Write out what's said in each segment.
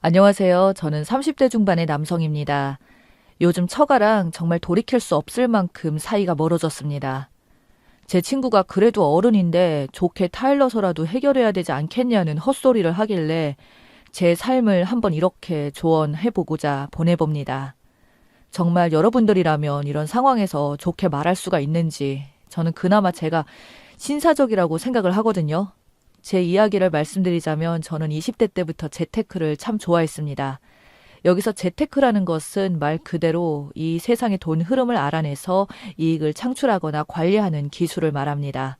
안녕하세요. 저는 30대 중반의 남성입니다. 요즘 처가랑 정말 돌이킬 수 없을 만큼 사이가 멀어졌습니다. 제 친구가 그래도 어른인데 좋게 타일러서라도 해결해야 되지 않겠냐는 헛소리를 하길래 제 삶을 한번 이렇게 조언해보고자 보내봅니다. 정말 여러분들이라면 이런 상황에서 좋게 말할 수가 있는지 저는 그나마 제가 신사적이라고 생각을 하거든요. 제 이야기를 말씀드리자면 저는 20대 때부터 재테크를 참 좋아했습니다. 여기서 재테크라는 것은 말 그대로 이 세상의 돈 흐름을 알아내서 이익을 창출하거나 관리하는 기술을 말합니다.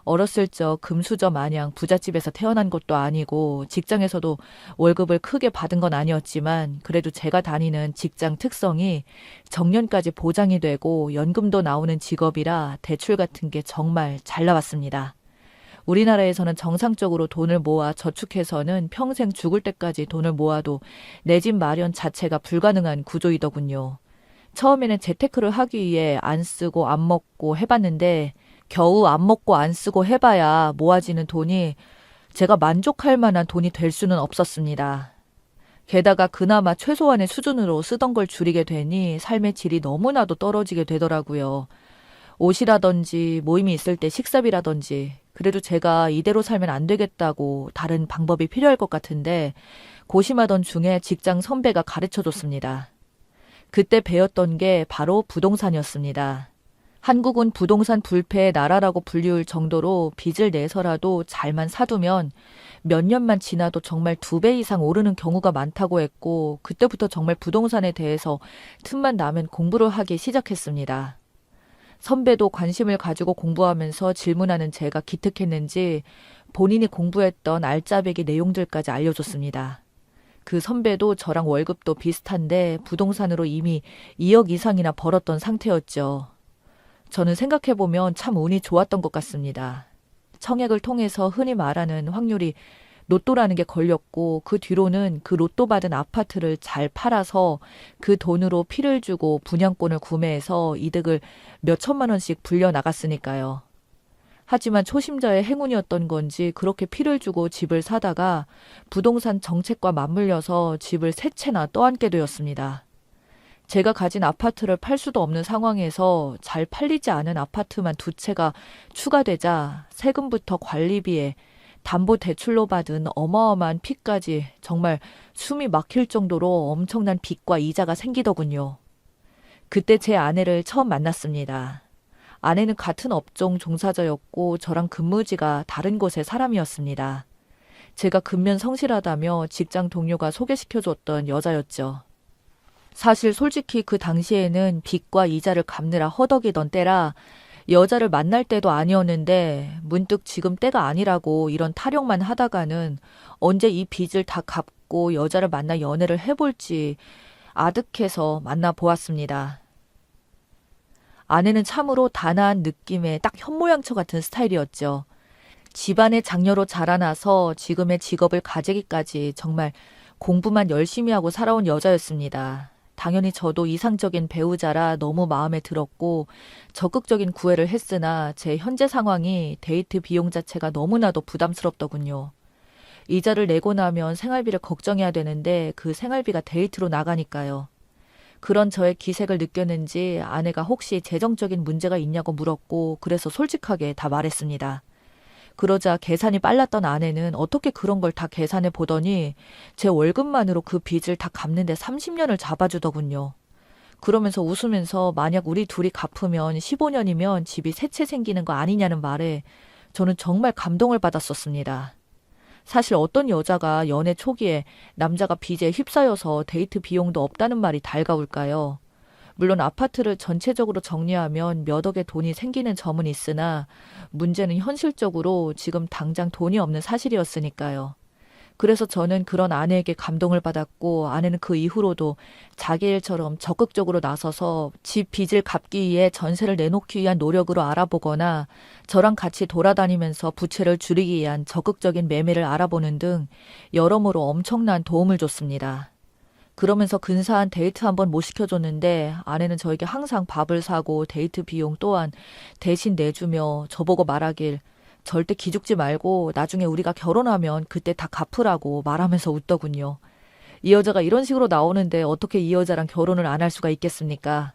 어렸을 적 금수저 마냥 부잣집에서 태어난 것도 아니고 직장에서도 월급을 크게 받은 건 아니었지만 그래도 제가 다니는 직장 특성이 정년까지 보장이 되고 연금도 나오는 직업이라 대출 같은 게 정말 잘 나왔습니다. 우리나라에서는 정상적으로 돈을 모아 저축해서는 평생 죽을 때까지 돈을 모아도 내 집 마련 자체가 불가능한 구조이더군요. 처음에는 재테크를 하기 위해 안 쓰고 안 먹고 해봤는데 겨우 안 먹고 안 쓰고 해봐야 모아지는 돈이 제가 만족할 만한 돈이 될 수는 없었습니다. 게다가 그나마 최소한의 수준으로 쓰던 걸 줄이게 되니 삶의 질이 너무나도 떨어지게 되더라고요. 옷이라든지 모임이 있을 때 식사비라든지 그래도 제가 이대로 살면 안 되겠다고 다른 방법이 필요할 것 같은데 고심하던 중에 직장 선배가 가르쳐줬습니다. 그때 배웠던 게 바로 부동산이었습니다. 한국은 부동산 불패의 나라라고 불리울 정도로 빚을 내서라도 잘만 사두면 몇 년만 지나도 정말 2배 이상 오르는 경우가 많다고 했고 그때부터 정말 부동산에 대해서 틈만 나면 공부를 하기 시작했습니다. 선배도 관심을 가지고 공부하면서 질문하는 제가 기특했는지 본인이 공부했던 알짜배기 내용들까지 알려줬습니다. 그 선배도 저랑 월급도 비슷한데 부동산으로 이미 2억 이상이나 벌었던 상태였죠. 저는 생각해보면 참 운이 좋았던 것 같습니다. 청약을 통해서 흔히 말하는 확률이 로또라는 게 걸렸고 그 뒤로는 그 로또 받은 아파트를 잘 팔아서 그 돈으로 피를 주고 분양권을 구매해서 이득을 몇 천만 원씩 불려 나갔으니까요. 하지만 초심자의 행운이었던 건지 그렇게 피를 주고 집을 사다가 부동산 정책과 맞물려서 집을 3채나 떠안게 되었습니다. 제가 가진 아파트를 팔 수도 없는 상황에서 잘 팔리지 않은 아파트만 2채가 추가되자 세금부터 관리비에 담보대출로 받은 어마어마한 빚까지 정말 숨이 막힐 정도로 엄청난 빚과 이자가 생기더군요. 그때 제 아내를 처음 만났습니다. 아내는 같은 업종 종사자였고 저랑 근무지가 다른 곳의 사람이었습니다. 제가 근면 성실하다며 직장 동료가 소개시켜줬던 여자였죠. 사실 솔직히 그 당시에는 빚과 이자를 갚느라 허덕이던 때라 여자를 만날 때도 아니었는데 문득 지금 때가 아니라고 이런 타령만 하다가는 언제 이 빚을 다 갚고 여자를 만나 연애를 해볼지 아득해서 만나보았습니다. 아내는 참으로 단아한 느낌의 딱 현모양처 같은 스타일이었죠. 집안의 장녀로 자라나서 지금의 직업을 가지기까지 정말 공부만 열심히 하고 살아온 여자였습니다. 당연히 저도 이상적인 배우자라 너무 마음에 들었고 적극적인 구애를 했으나 제 현재 상황이 데이트 비용 자체가 너무나도 부담스럽더군요. 이자를 내고 나면 생활비를 걱정해야 되는데 그 생활비가 데이트로 나가니까요. 그런 저의 기색을 느꼈는지 아내가 혹시 재정적인 문제가 있냐고 물었고 그래서 솔직하게 다 말했습니다. 그러자 계산이 빨랐던 아내는 어떻게 그런 걸 다 계산해 보더니 제 월급만으로 그 빚을 다 갚는데 30년을 잡아주더군요. 그러면서 웃으면서 만약 우리 둘이 갚으면 15년이면 집이 3채 생기는 거 아니냐는 말에 저는 정말 감동을 받았었습니다. 사실 어떤 여자가 연애 초기에 남자가 빚에 휩싸여서 데이트 비용도 없다는 말이 달가울까요? 물론 아파트를 전체적으로 정리하면 몇 억의 돈이 생기는 점은 있으나 문제는 현실적으로 지금 당장 돈이 없는 사실이었으니까요. 그래서 저는 그런 아내에게 감동을 받았고 아내는 그 이후로도 자기 일처럼 적극적으로 나서서 집 빚을 갚기 위해 전세를 내놓기 위한 노력으로 알아보거나 저랑 같이 돌아다니면서 부채를 줄이기 위한 적극적인 매매를 알아보는 등 여러모로 엄청난 도움을 줬습니다. 그러면서 근사한 데이트 한번 못 시켜줬는데 아내는 저에게 항상 밥을 사고 데이트 비용 또한 대신 내주며 저보고 말하길 절대 기죽지 말고 나중에 우리가 결혼하면 그때 다 갚으라고 말하면서 웃더군요. 이 여자가 이런 식으로 나오는데 어떻게 이 여자랑 결혼을 안 할 수가 있겠습니까?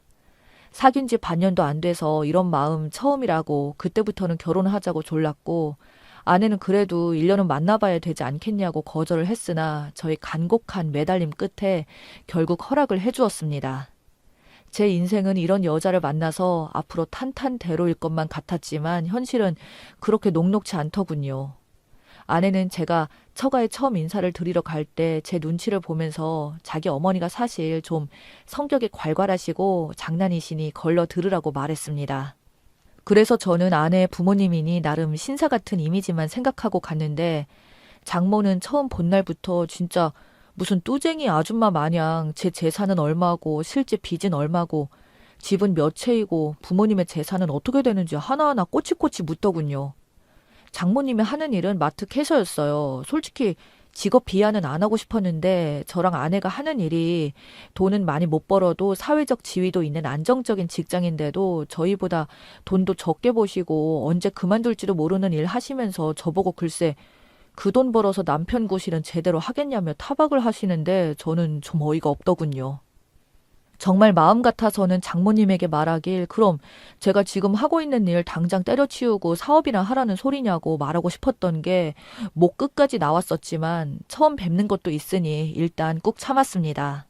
사귄 지 반년도 안 돼서 이런 마음 처음이라고 그때부터는 결혼하자고 졸랐고 아내는 그래도 1년은 만나봐야 되지 않겠냐고 거절을 했으나 저희 간곡한 매달림 끝에 결국 허락을 해주었습니다. 제 인생은 이런 여자를 만나서 앞으로 탄탄대로일 것만 같았지만 현실은 그렇게 녹록지 않더군요. 아내는 제가 처가에 처음 인사를 드리러 갈 때 제 눈치를 보면서 자기 어머니가 사실 좀 성격이 괄괄하시고 장난이시니 걸러 들으라고 말했습니다. 그래서 저는 아내의 부모님이니 나름 신사 같은 이미지만 생각하고 갔는데 장모는 처음 본 날부터 진짜 무슨 뚜쟁이 아줌마 마냥 제 재산은 얼마고 실제 빚은 얼마고 집은 몇 채이고 부모님의 재산은 어떻게 되는지 하나하나 꼬치꼬치 묻더군요. 장모님이 하는 일은 마트 캐셔였어요. 솔직히 직업 비하는 안 하고 싶었는데 저랑 아내가 하는 일이 돈은 많이 못 벌어도 사회적 지위도 있는 안정적인 직장인데도 저희보다 돈도 적게 버시고 언제 그만둘지도 모르는 일 하시면서 저보고 글쎄 그 돈 벌어서 남편 구실은 제대로 하겠냐며 타박을 하시는데 저는 좀 어이가 없더군요. 정말 마음 같아서는 장모님에게 말하길 그럼 제가 지금 하고 있는 일 당장 때려치우고 사업이나 하라는 소리냐고 말하고 싶었던 게 목 끝까지 나왔었지만 처음 뵙는 것도 있으니 일단 꾹 참았습니다.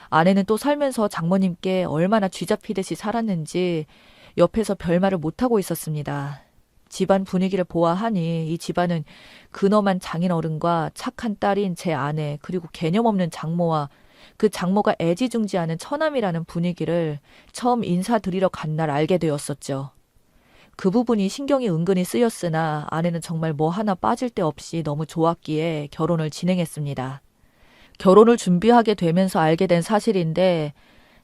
아내는 또 살면서 장모님께 얼마나 쥐잡히듯이 살았는지 옆에서 별말을 못하고 있었습니다. 집안 분위기를 보아하니 이 집안은 근엄한 장인어른과 착한 딸인 제 아내 그리고 개념 없는 장모와 그 장모가 애지중지하는 처남이라는 분위기를 처음 인사드리러 간 날 알게 되었었죠. 그 부분이 신경이 은근히 쓰였으나 아내는 정말 뭐 하나 빠질 데 없이 너무 좋았기에 결혼을 진행했습니다. 결혼을 준비하게 되면서 알게 된 사실인데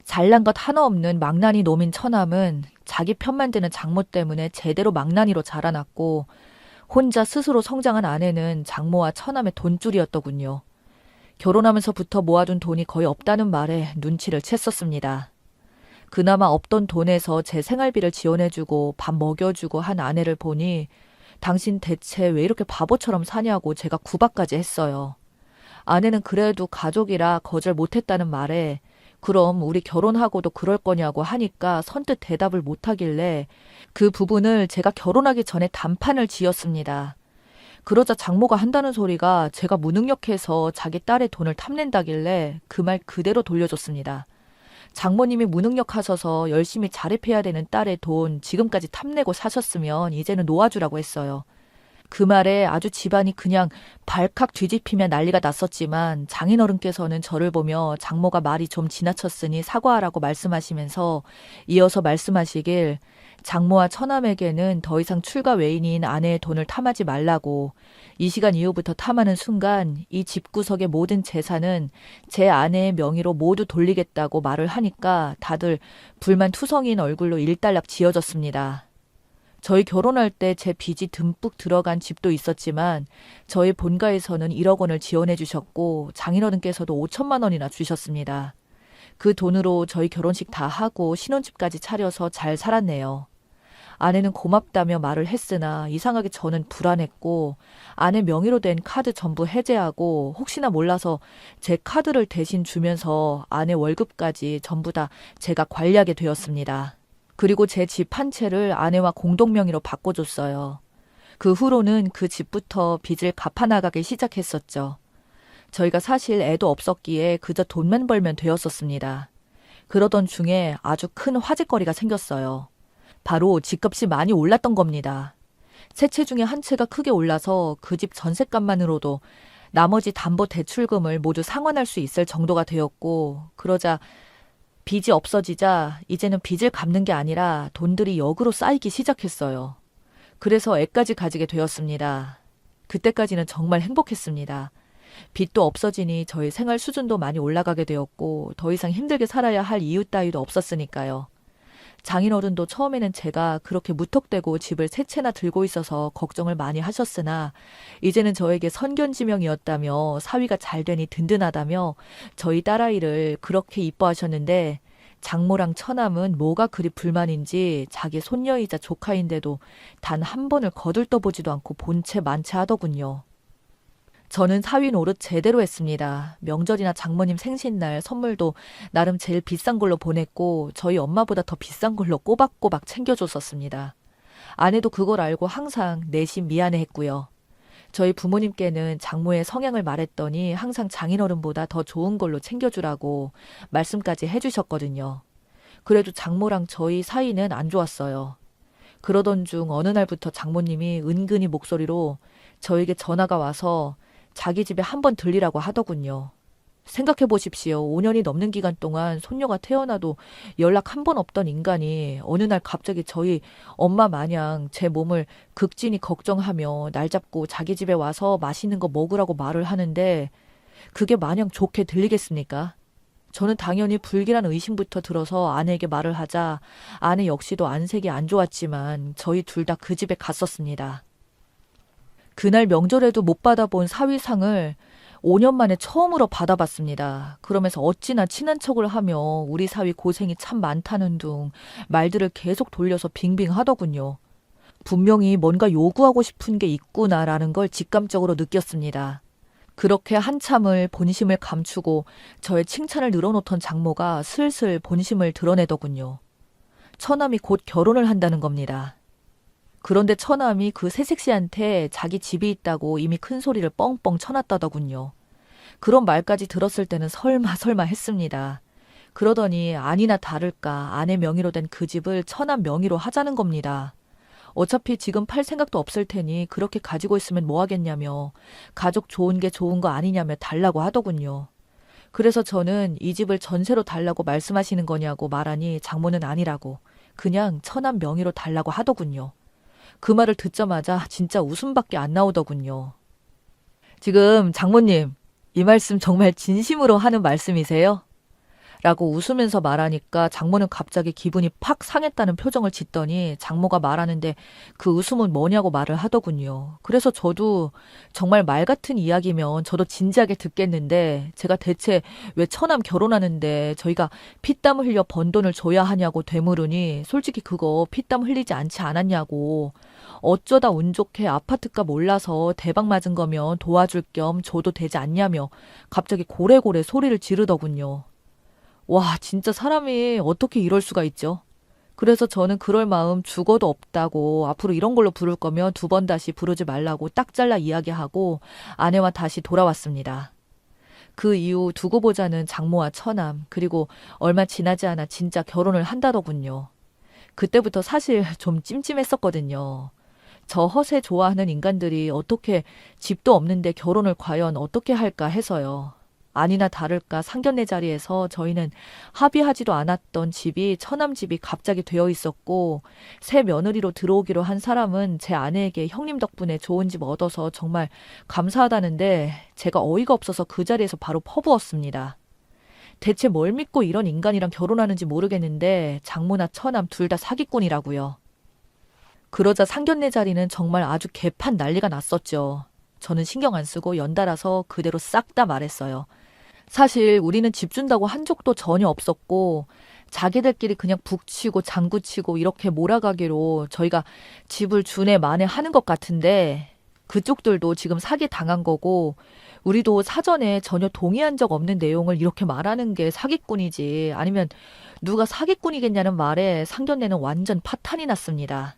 잘난 것 하나 없는 망나니 놈인 처남은 자기 편만 드는 장모 때문에 제대로 망나니로 자라났고 혼자 스스로 성장한 아내는 장모와 처남의 돈줄이었더군요. 결혼하면서부터 모아둔 돈이 거의 없다는 말에 눈치를 챘었습니다. 그나마 없던 돈에서 제 생활비를 지원해주고 밥 먹여주고 한 아내를 보니 당신 대체 왜 이렇게 바보처럼 사냐고 제가 구박까지 했어요. 아내는 그래도 가족이라 거절 못했다는 말에 그럼 우리 결혼하고도 그럴 거냐고 하니까 선뜻 대답을 못하길래 그 부분을 제가 결혼하기 전에 단판을 지었습니다. 그러자 장모가 한다는 소리가 제가 무능력해서 자기 딸의 돈을 탐낸다길래 그 말 그대로 돌려줬습니다. 장모님이 무능력하셔서 열심히 자립해야 되는 딸의 돈 지금까지 탐내고 사셨으면 이제는 놓아주라고 했어요. 그 말에 아주 집안이 그냥 발칵 뒤집히며 난리가 났었지만 장인어른께서는 저를 보며 장모가 말이 좀 지나쳤으니 사과하라고 말씀하시면서 이어서 말씀하시길 장모와 처남에게는 더 이상 출가 외인인 아내의 돈을 탐하지 말라고 이 시간 이후부터 탐하는 순간 이 집구석의 모든 재산은 제 아내의 명의로 모두 돌리겠다고 말을 하니까 다들 불만투성이인 얼굴로 일단락 지어졌습니다. 저희 결혼할 때 제 빚이 듬뿍 들어간 집도 있었지만 저희 본가에서는 1억 원을 지원해 주셨고 장인어른께서도 5천만 원이나 주셨습니다. 그 돈으로 저희 결혼식 다 하고 신혼집까지 차려서 잘 살았네요. 아내는 고맙다며 말을 했으나 이상하게 저는 불안했고 아내 명의로 된 카드 전부 해제하고 혹시나 몰라서 제 카드를 대신 주면서 아내 월급까지 전부 다 제가 관리하게 되었습니다. 그리고 제 집 한 채를 아내와 공동명의로 바꿔줬어요. 그 후로는 그 집부터 빚을 갚아나가기 시작했었죠. 저희가 사실 애도 없었기에 그저 돈만 벌면 되었었습니다. 그러던 중에 아주 큰 화제거리가 생겼어요. 바로 집값이 많이 올랐던 겁니다. 세 채 중에 한 채가 크게 올라서 그 집 전셋값만으로도 나머지 담보대출금을 모두 상환할 수 있을 정도가 되었고 그러자 빚이 없어지자 이제는 빚을 갚는 게 아니라 돈들이 역으로 쌓이기 시작했어요. 그래서 애까지 가지게 되었습니다. 그때까지는 정말 행복했습니다. 빚도 없어지니 저희 생활 수준도 많이 올라가게 되었고 더 이상 힘들게 살아야 할 이유 따위도 없었으니까요. 장인어른도 처음에는 제가 그렇게 무턱대고 집을 세 채나 들고 있어서 걱정을 많이 하셨으나 이제는 저에게 선견지명이었다며 사위가 잘 되니 든든하다며 저희 딸아이를 그렇게 이뻐하셨는데 장모랑 처남은 뭐가 그리 불만인지 자기 손녀이자 조카인데도 단 한 번을 거들떠보지도 않고 본체 만체 하더군요. 저는 사위 노릇 제대로 했습니다. 명절이나 장모님 생신날 선물도 나름 제일 비싼 걸로 보냈고 저희 엄마보다 더 비싼 걸로 꼬박꼬박 챙겨줬었습니다. 아내도 그걸 알고 항상 내심 미안해했고요. 저희 부모님께는 장모의 성향을 말했더니 항상 장인어른보다 더 좋은 걸로 챙겨주라고 말씀까지 해주셨거든요. 그래도 장모랑 저희 사이는 안 좋았어요. 그러던 중 어느 날부터 장모님이 은근히 목소리로 저에게 전화가 와서 자기 집에 한번 들리라고 하더군요. 생각해 보십시오. 5년이 넘는 기간 동안 손녀가 태어나도 연락 한 번 없던 인간이 어느 날 갑자기 저희 엄마 마냥 제 몸을 극진히 걱정하며 날 잡고 자기 집에 와서 맛있는 거 먹으라고 말을 하는데 그게 마냥 좋게 들리겠습니까? 저는 당연히 불길한 의심부터 들어서 아내에게 말을 하자 아내 역시도 안색이 안 좋았지만 저희 둘 다 그 집에 갔었습니다. 그날 명절에도 못 받아본 사위상을 5년 만에 처음으로 받아봤습니다. 그러면서 어찌나 친한 척을 하며 우리 사위 고생이 참 많다는 둥 말들을 계속 돌려서 빙빙 하더군요. 분명히 뭔가 요구하고 싶은 게 있구나라는 걸 직감적으로 느꼈습니다. 그렇게 한참을 본심을 감추고 저의 칭찬을 늘어놓던 장모가 슬슬 본심을 드러내더군요. 처남이 곧 결혼을 한다는 겁니다. 그런데 처남이 그 새색 씨한테 자기 집이 있다고 이미 큰 소리를 뻥뻥 쳐놨다더군요. 그런 말까지 들었을 때는 설마 했습니다. 그러더니 아니나 다를까 아내 명의로 된 그 집을 처남 명의로 하자는 겁니다. 어차피 지금 팔 생각도 없을 테니 그렇게 가지고 있으면 뭐 하겠냐며 가족 좋은 게 좋은 거 아니냐며 달라고 하더군요. 그래서 저는 이 집을 전세로 달라고 말씀하시는 거냐고 말하니 장모는 아니라고 그냥 처남 명의로 달라고 하더군요. 그 말을 듣자마자 진짜 웃음밖에 안 나오더군요. 지금 장모님, 이 말씀 정말 진심으로 하는 말씀이세요? 라고 웃으면서 말하니까 장모는 갑자기 기분이 팍 상했다는 표정을 짓더니 장모가 말하는데 그 웃음은 뭐냐고 말을 하더군요. 그래서 저도 정말 말 같은 이야기면 저도 진지하게 듣겠는데 제가 대체 왜 처남 결혼하는데 저희가 피땀 흘려 번 돈을 줘야 하냐고 되물으니 솔직히 그거 피땀 흘리지 않지 않았냐고 어쩌다 운 좋게 아파트값 올라서 대박 맞은 거면 도와줄 겸 줘도 되지 않냐며 갑자기 고래고래 소리를 지르더군요. 와, 진짜 사람이 어떻게 이럴 수가 있죠? 그래서 저는 그럴 마음 죽어도 없다고 앞으로 이런 걸로 부를 거면 2번 다시 부르지 말라고 딱 잘라 이야기하고 아내와 다시 돌아왔습니다. 그 이후 두고 보자는 장모와 처남 그리고 얼마 지나지 않아 진짜 결혼을 한다더군요. 그때부터 사실 좀 찜찜했었거든요. 저 허세 좋아하는 인간들이 어떻게 집도 없는데 결혼을 과연 어떻게 할까 해서요. 아니나 다를까 상견례 자리에서 저희는 합의하지도 않았던 집이 처남 집이 갑자기 되어 있었고 새 며느리로 들어오기로 한 사람은 제 아내에게 형님 덕분에 좋은 집 얻어서 정말 감사하다는데 제가 어이가 없어서 그 자리에서 바로 퍼부었습니다. 대체 뭘 믿고 이런 인간이랑 결혼하는지 모르겠는데 장모나 처남 둘 다 사기꾼이라고요. 그러자 상견례 자리는 정말 아주 개판 난리가 났었죠. 저는 신경 안 쓰고 연달아서 그대로 싹 다 말했어요. 사실 우리는 집 준다고 한 적도 전혀 없었고 자기들끼리 그냥 북치고 장구치고 이렇게 몰아가기로 저희가 집을 준에 만에 하는 것 같은데 그쪽들도 지금 사기 당한 거고 우리도 사전에 전혀 동의한 적 없는 내용을 이렇게 말하는 게 사기꾼이지 아니면 누가 사기꾼이겠냐는 말에 상견례는 완전 파탄이 났습니다.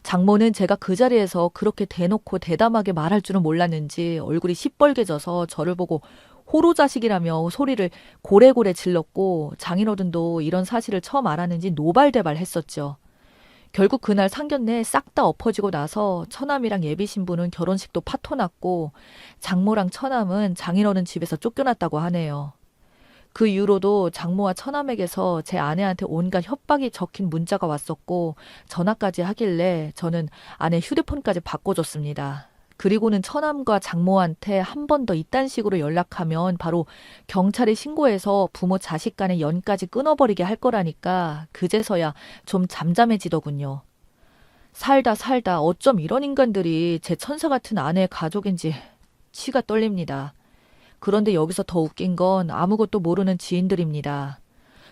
장모는 제가 그 자리에서 그렇게 대놓고 대담하게 말할 줄은 몰랐는지 얼굴이 시뻘개져서 저를 보고 호로자식이라며 소리를 고래고래 질렀고 장인어른도 이런 사실을 처음 알았는지 노발대발했었죠. 결국 그날 상견례 싹 다 엎어지고 나서 처남이랑 예비 신부는 결혼식도 파토났고 장모랑 처남은 장인어른 집에서 쫓겨났다고 하네요. 그 이후로도 장모와 처남에게서 제 아내한테 온갖 협박이 적힌 문자가 왔었고 전화까지 하길래 저는 아내 휴대폰까지 바꿔줬습니다. 그리고는 처남과 장모한테 한 번 더 이딴 식으로 연락하면 바로 경찰에 신고해서 부모 자식 간의 연까지 끊어버리게 할 거라니까 그제서야 좀 잠잠해지더군요. 살다 어쩜 이런 인간들이 제 천사 같은 아내의 가족인지 치가 떨립니다. 그런데 여기서 더 웃긴 건 아무것도 모르는 지인들입니다.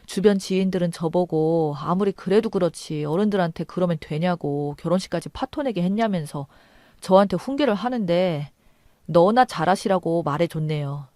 주변 지인들은 저보고 아무리 그래도 그렇지 어른들한테 그러면 되냐고 결혼식까지 파토내게 했냐면서 저한테 훈계를 하는데 너나 잘하시라고 말해줬네요.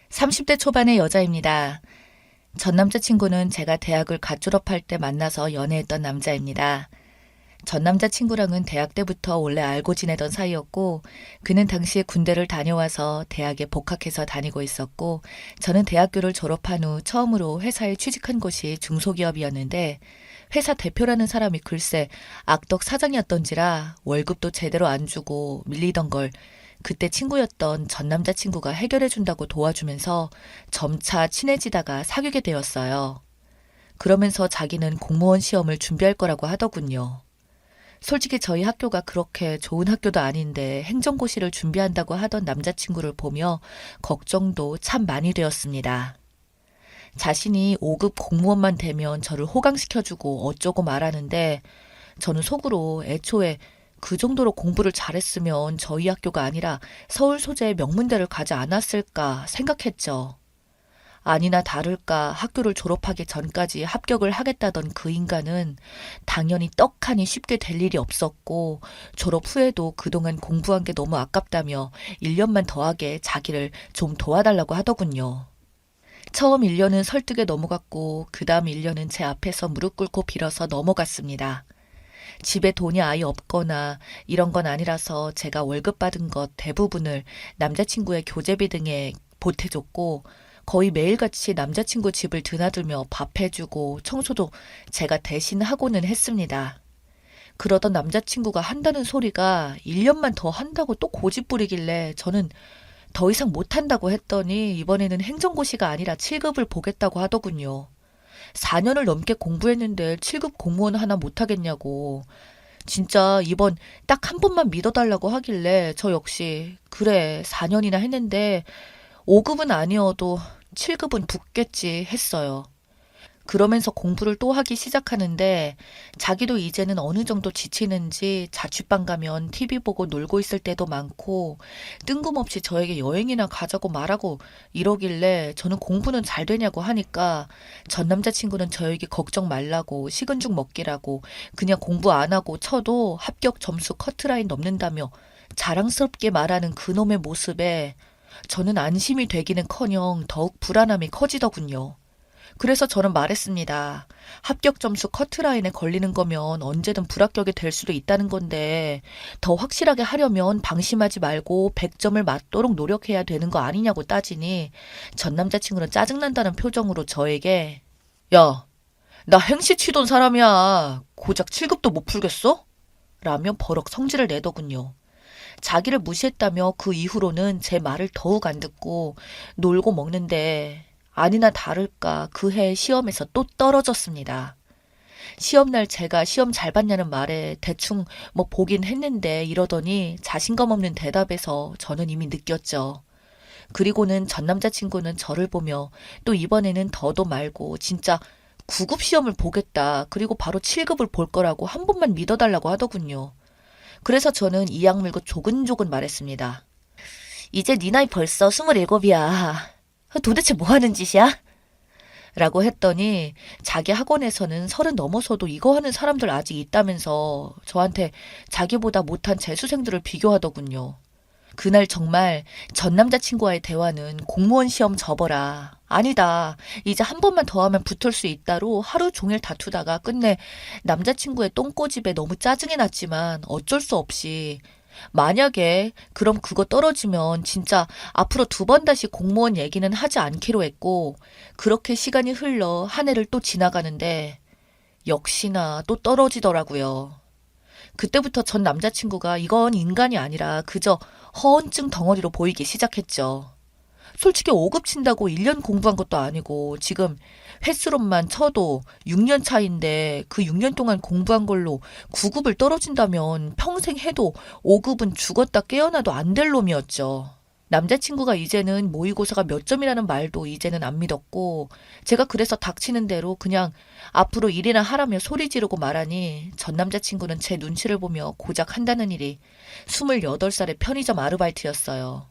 30대 초반의 여자입니다. 전 남자친구는 제가 대학을 갓 졸업할 때 만나서 연애했던 남자입니다. 전 남자친구랑은 대학 때부터 원래 알고 지내던 사이였고, 그는 당시에 군대를 다녀와서 대학에 복학해서 다니고 있었고, 저는 대학교를 졸업한 후 처음으로 회사에 취직한 곳이 중소기업이었는데, 회사 대표라는 사람이 글쎄 악덕 사장이었던지라 월급도 제대로 안 주고 밀리던 걸 그때 친구였던 전 남자친구가 해결해준다고 도와주면서 점차 친해지다가 사귀게 되었어요. 그러면서 자기는 공무원 시험을 준비할 거라고 하더군요. 솔직히 저희 학교가 그렇게 좋은 학교도 아닌데 행정고시를 준비한다고 하던 남자친구를 보며 걱정도 참 많이 되었습니다. 자신이 5급 공무원만 되면 저를 호강시켜주고 어쩌고 말하는데 저는 속으로 애초에 그 정도로 공부를 잘했으면 저희 학교가 아니라 서울 소재의 명문대를 가지 않았을까 생각했죠. 아니나 다를까 학교를 졸업하기 전까지 합격을 하겠다던 그 인간은 당연히 떡하니 쉽게 될 일이 없었고 졸업 후에도 그동안 공부한 게 너무 아깝다며 1년만 더하게 자기를 좀 도와달라고 하더군요. 처음 1년은 설득에 넘어갔고 그 다음 1년은 제 앞에서 무릎 꿇고 빌어서 넘어갔습니다. 집에 돈이 아예 없거나 이런 건 아니라서 제가 월급 받은 것 대부분을 남자친구의 교재비 등에 보태줬고 거의 매일같이 남자친구 집을 드나들며 밥 해주고 청소도 제가 대신 하고는 했습니다. 그러던 남자친구가 한다는 소리가 1년만 더 한다고 또 고집 부리길래 저는 더 이상 못한다고 했더니 이번에는 행정고시가 아니라 7급을 보겠다고 하더군요. 4년을 넘게 공부했는데 7급 공무원 하나 못하겠냐고. 진짜 이번 딱 한 번만 믿어달라고 하길래 저 역시 그래 4년이나 했는데 5급은 아니어도 7급은 붙겠지 했어요. 그러면서 공부를 또 하기 시작하는데 자기도 이제는 어느 정도 지치는지 자취방 가면 TV 보고 놀고 있을 때도 많고 뜬금없이 저에게 여행이나 가자고 말하고 이러길래 저는 공부는 잘 되냐고 하니까 전 남자친구는 저에게 걱정 말라고 식은 죽 먹기라고 그냥 공부 안 하고 쳐도 합격 점수 커트라인 넘는다며 자랑스럽게 말하는 그놈의 모습에 저는 안심이 되기는커녕 더욱 불안함이 커지더군요. 그래서 저는 말했습니다. 합격 점수 커트라인에 걸리는 거면 언제든 불합격이 될 수도 있다는 건데 더 확실하게 하려면 방심하지 말고 100점을 맞도록 노력해야 되는 거 아니냐고 따지니 전 남자친구는 짜증난다는 표정으로 저에게 야, 나 행시 치던 사람이야. 고작 7급도 못 풀겠어? 라며 버럭 성질을 내더군요. 자기를 무시했다며 그 이후로는 제 말을 더욱 안 듣고 놀고 먹는데 아니나 다를까 그 해 시험에서 또 떨어졌습니다. 시험날 제가 시험 잘 봤냐는 말에 대충 뭐 보긴 했는데 이러더니 자신감 없는 대답에서 저는 이미 느꼈죠. 그리고는 전 남자친구는 저를 보며 또 이번에는 더도 말고 진짜 9급 시험을 보겠다. 그리고 바로 7급을 볼 거라고 한 번만 믿어달라고 하더군요. 그래서 저는 이악 물고 조근조근 말했습니다. 이제 네 나이 벌써 27이야. 도대체 뭐 하는 짓이야? 라고 했더니 자기 학원에서는 30 넘어서도 이거 하는 사람들 아직 있다면서 저한테 자기보다 못한 재수생들을 비교하더군요. 그날 정말 전 남자친구와의 대화는 공무원 시험 접어라. 아니다. 이제 한 번만 더 하면 붙을 수 있다로 하루 종일 다투다가 끝내 남자친구의 똥꼬집에 너무 짜증이 났지만 어쩔 수 없이 만약에 그럼 그거 떨어지면 진짜 앞으로 2번 다시 공무원 얘기는 하지 않기로 했고 그렇게 시간이 흘러 한 해를 또 지나가는데 역시나 또 떨어지더라고요. 그때부터 전 남자친구가 이건 인간이 아니라 그저 허언증 덩어리로 보이기 시작했죠. 솔직히 5급 친다고 1년 공부한 것도 아니고 지금 횟수로만 쳐도 6년 차인데 그 6년 동안 공부한 걸로 9급을 떨어진다면 평생 해도 5급은 죽었다 깨어나도 안 될 놈이었죠. 남자친구가 이제는 모의고사가 몇 점이라는 말도 이제는 안 믿었고, 제가 그래서 닥치는 대로 그냥 앞으로 일이나 하라며 소리 지르고 말하니 전 남자친구는 제 눈치를 보며 고작 한다는 일이 28살의 편의점 아르바이트였어요.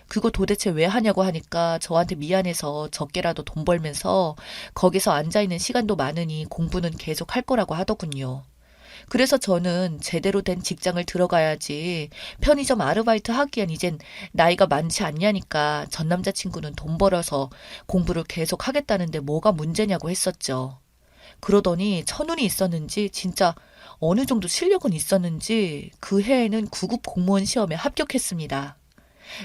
그거 도대체 왜 하냐고 하니까 저한테 미안해서 적게라도 돈 벌면서 거기서 앉아있는 시간도 많으니 공부는 계속 할 거라고 하더군요. 그래서 저는 제대로 된 직장을 들어가야지 편의점 아르바이트 하기엔 이젠 나이가 많지 않냐니까 전 남자친구는 돈 벌어서 공부를 계속 하겠다는데 뭐가 문제냐고 했었죠. 그러더니 천운이 있었는지 진짜 어느 정도 실력은 있었는지 그 해에는 9급 공무원 시험에 합격했습니다.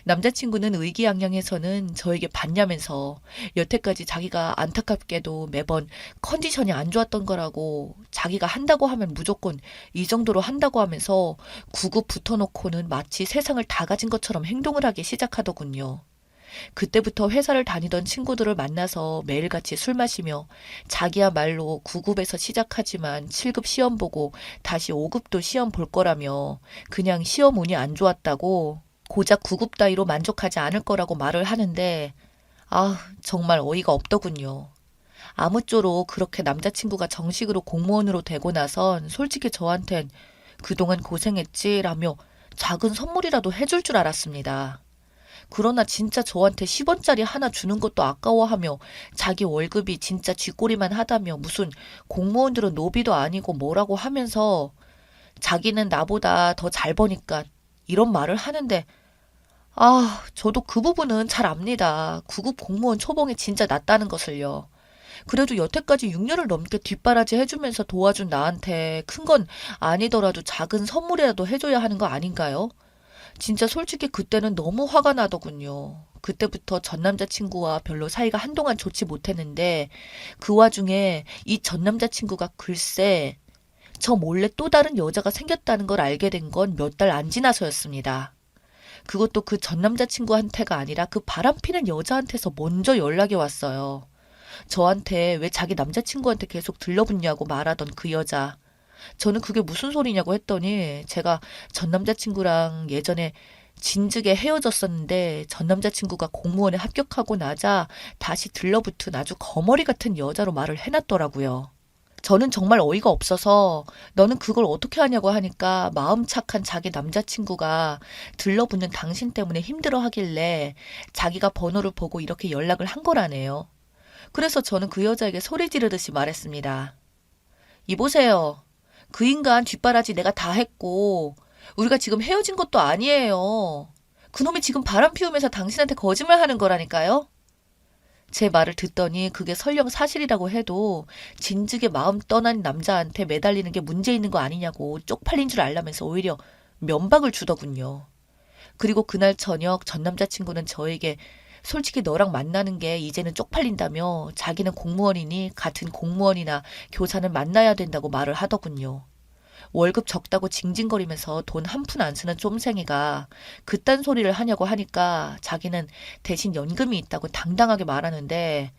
남자친구는 의기양양해서는 저에게 받냐면서 여태까지 자기가 안타깝게도 매번 컨디션이 안 좋았던 거라고 자기가 한다고 하면 무조건 이 정도로 한다고 하면서 9급 붙어놓고는 마치 세상을 다 가진 것처럼 행동을 하기 시작하더군요. 그때부터 회사를 다니던 친구들을 만나서 매일같이 술 마시며 자기야말로 9급에서 시작하지만 7급 시험 보고 다시 5급도 시험 볼 거라며 그냥 시험 운이 안 좋았다고 고작 9급 따위로 만족하지 않을 거라고 말을 하는데 정말 어이가 없더군요. 아무쪼록 그렇게 남자친구가 정식으로 공무원으로 되고 나선 솔직히 저한텐 그동안 고생했지라며 작은 선물이라도 해줄 줄 알았습니다. 그러나 진짜 저한테 10원짜리 하나 주는 것도 아까워하며 자기 월급이 진짜 쥐꼬리만 하다며 무슨 공무원들은 노비도 아니고 뭐라고 하면서 자기는 나보다 더 잘 버니까 이런 말을 하는데 저도 그 부분은 잘 압니다. 9급 공무원 초봉이 진짜 낮다는 것을요. 그래도 여태까지 6년을 넘게 뒷바라지 해주면서 도와준 나한테 큰 건 아니더라도 작은 선물이라도 해줘야 하는 거 아닌가요? 진짜 솔직히 그때는 너무 화가 나더군요. 그때부터 전 남자친구와 별로 사이가 한동안 좋지 못했는데 그 와중에 이 전 남자친구가 글쎄 저 몰래 또 다른 여자가 생겼다는 걸 알게 된 건 몇 달 안 지나서였습니다. 그것도 그 전 남자친구한테가 아니라 그 바람피는 여자한테서 먼저 연락이 왔어요. 저한테 왜 자기 남자친구한테 계속 들러붙냐고 말하던 그 여자. 저는 그게 무슨 소리냐고 했더니 제가 전 남자친구랑 예전에 진즉에 헤어졌었는데 전 남자친구가 공무원에 합격하고 나자 다시 들러붙은 아주 거머리 같은 여자로 말을 해놨더라고요. 저는 정말 어이가 없어서 너는 그걸 어떻게 하냐고 하니까 마음 착한 자기 남자친구가 들러붙는 당신 때문에 힘들어 하길래 자기가 번호를 보고 이렇게 연락을 한 거라네요. 그래서 저는 그 여자에게 소리 지르듯이 말했습니다. 이보세요. 그 인간 뒷바라지 내가 다 했고 우리가 지금 헤어진 것도 아니에요. 그놈이 지금 바람 피우면서 당신한테 거짓말하는 거라니까요. 제 말을 듣더니 그게 설령 사실이라고 해도 진즉에 마음 떠난 남자한테 매달리는 게 문제 있는 거 아니냐고 쪽팔린 줄 알라면서 오히려 면박을 주더군요. 그리고 그날 저녁 전 남자친구는 저에게 솔직히 너랑 만나는 게 이제는 쪽팔린다며 자기는 공무원이니 같은 공무원이나 교사는 만나야 된다고 말을 하더군요. 월급 적다고 징징거리면서 돈 한 푼 안 쓰는 쫌생이가 그딴 소리를 하냐고 하니까 자기는 대신 연금이 있다고 당당하게 말하는데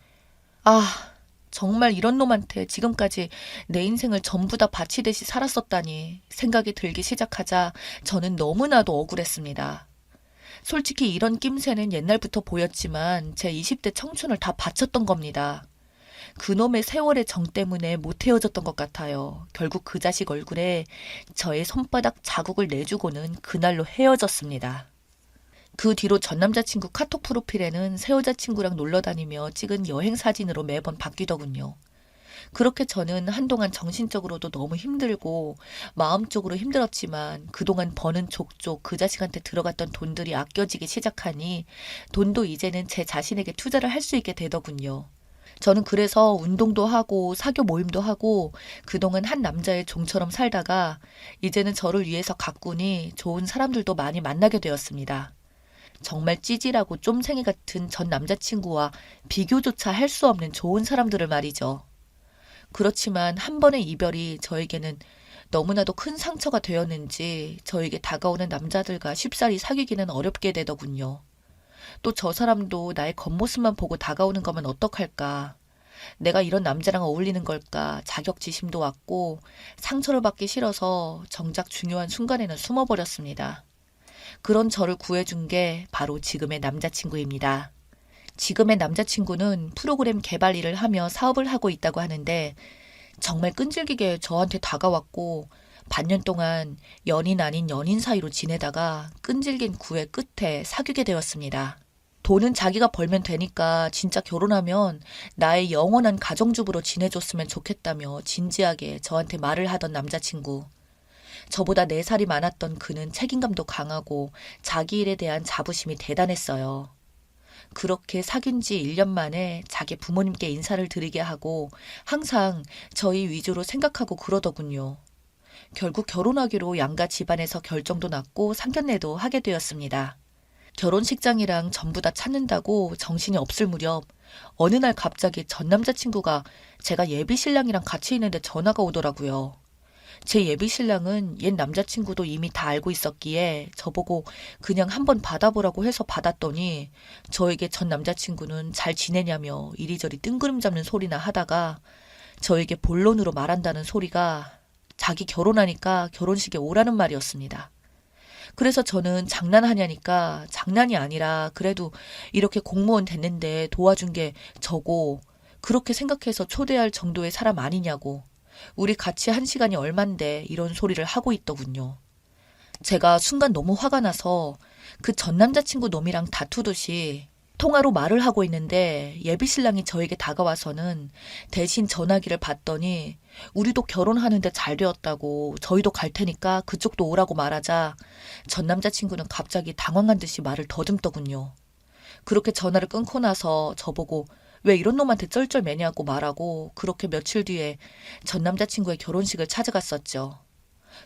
정말 이런 놈한테 지금까지 내 인생을 전부 다 바치듯이 살았었다니 생각이 들기 시작하자 저는 너무나도 억울했습니다. 솔직히 이런 낌새는 옛날부터 보였지만 제 20대 청춘을 다 바쳤던 겁니다. 그놈의 세월의 정 때문에 못 헤어졌던 것 같아요. 결국 그 자식 얼굴에 저의 손바닥 자국을 내주고는 그날로 헤어졌습니다. 그 뒤로 전 남자친구 카톡 프로필에는 새 여자친구랑 놀러 다니며 찍은 여행 사진으로 매번 바뀌더군요. 그렇게 저는 한동안 정신적으로도 너무 힘들고 마음적으로 힘들었지만 그동안 버는 족족 그 자식한테 들어갔던 돈들이 아껴지기 시작하니 돈도 이제는 제 자신에게 투자를 할 수 있게 되더군요. 저는 그래서 운동도 하고 사교 모임도 하고 그동안 한 남자의 종처럼 살다가 이제는 저를 위해서 가꾸니 좋은 사람들도 많이 만나게 되었습니다. 정말 찌질하고 쫌생이 같은 전 남자친구와 비교조차 할 수 없는 좋은 사람들을 말이죠. 그렇지만 한 번의 이별이 저에게는 너무나도 큰 상처가 되었는지 저에게 다가오는 남자들과 쉽사리 사귀기는 어렵게 되더군요. 또 저 사람도 나의 겉모습만 보고 다가오는 거면 어떡할까. 내가 이런 남자랑 어울리는 걸까 자격지심도 왔고 상처를 받기 싫어서 정작 중요한 순간에는 숨어버렸습니다. 그런 저를 구해준 게 바로 지금의 남자친구입니다. 지금의 남자친구는 프로그램 개발 일을 하며 사업을 하고 있다고 하는데 정말 끈질기게 저한테 다가왔고 반년 동안 연인 아닌 연인 사이로 지내다가 끈질긴 구애 끝에 사귀게 되었습니다. 돈은 자기가 벌면 되니까 진짜 결혼하면 나의 영원한 가정주부로 지내줬으면 좋겠다며 진지하게 저한테 말을 하던 남자친구. 저보다 4살이 많았던 그는 책임감도 강하고 자기 일에 대한 자부심이 대단했어요. 그렇게 사귄 지 1년 만에 자기 부모님께 인사를 드리게 하고 항상 저희 위주로 생각하고 그러더군요. 결국 결혼하기로 양가 집안에서 결정도 났고 상견례도 하게 되었습니다. 결혼식장이랑 전부 다 찾는다고 정신이 없을 무렵 어느 날 갑자기 전 남자친구가 제가 예비신랑이랑 같이 있는데 전화가 오더라고요. 제 예비신랑은 옛 남자친구도 이미 다 알고 있었기에 저보고 그냥 한번 받아보라고 해서 받았더니 저에게 전 남자친구는 잘 지내냐며 이리저리 뜬구름 잡는 소리나 하다가 저에게 본론으로 말한다는 소리가 자기 결혼하니까 결혼식에 오라는 말이었습니다. 그래서 저는 장난하냐니까 장난이 아니라 그래도 이렇게 공무원 됐는데 도와준 게 저고 그렇게 생각해서 초대할 정도의 사람 아니냐고 우리 같이 한 시간이 얼만데 이런 소리를 하고 있더군요. 제가 순간 너무 화가 나서 그 전 남자친구 놈이랑 다투듯이 통화로 말을 하고 있는데 예비신랑이 저에게 다가와서는 대신 전화기를 받더니 우리도 결혼하는데 잘 되었다고 저희도 갈 테니까 그쪽도 오라고 말하자 전 남자친구는 갑자기 당황한 듯이 말을 더듬더군요. 그렇게 전화를 끊고 나서 저보고 왜 이런 놈한테 쩔쩔매냐고 말하고 그렇게 며칠 뒤에 전 남자친구의 결혼식을 찾아갔었죠.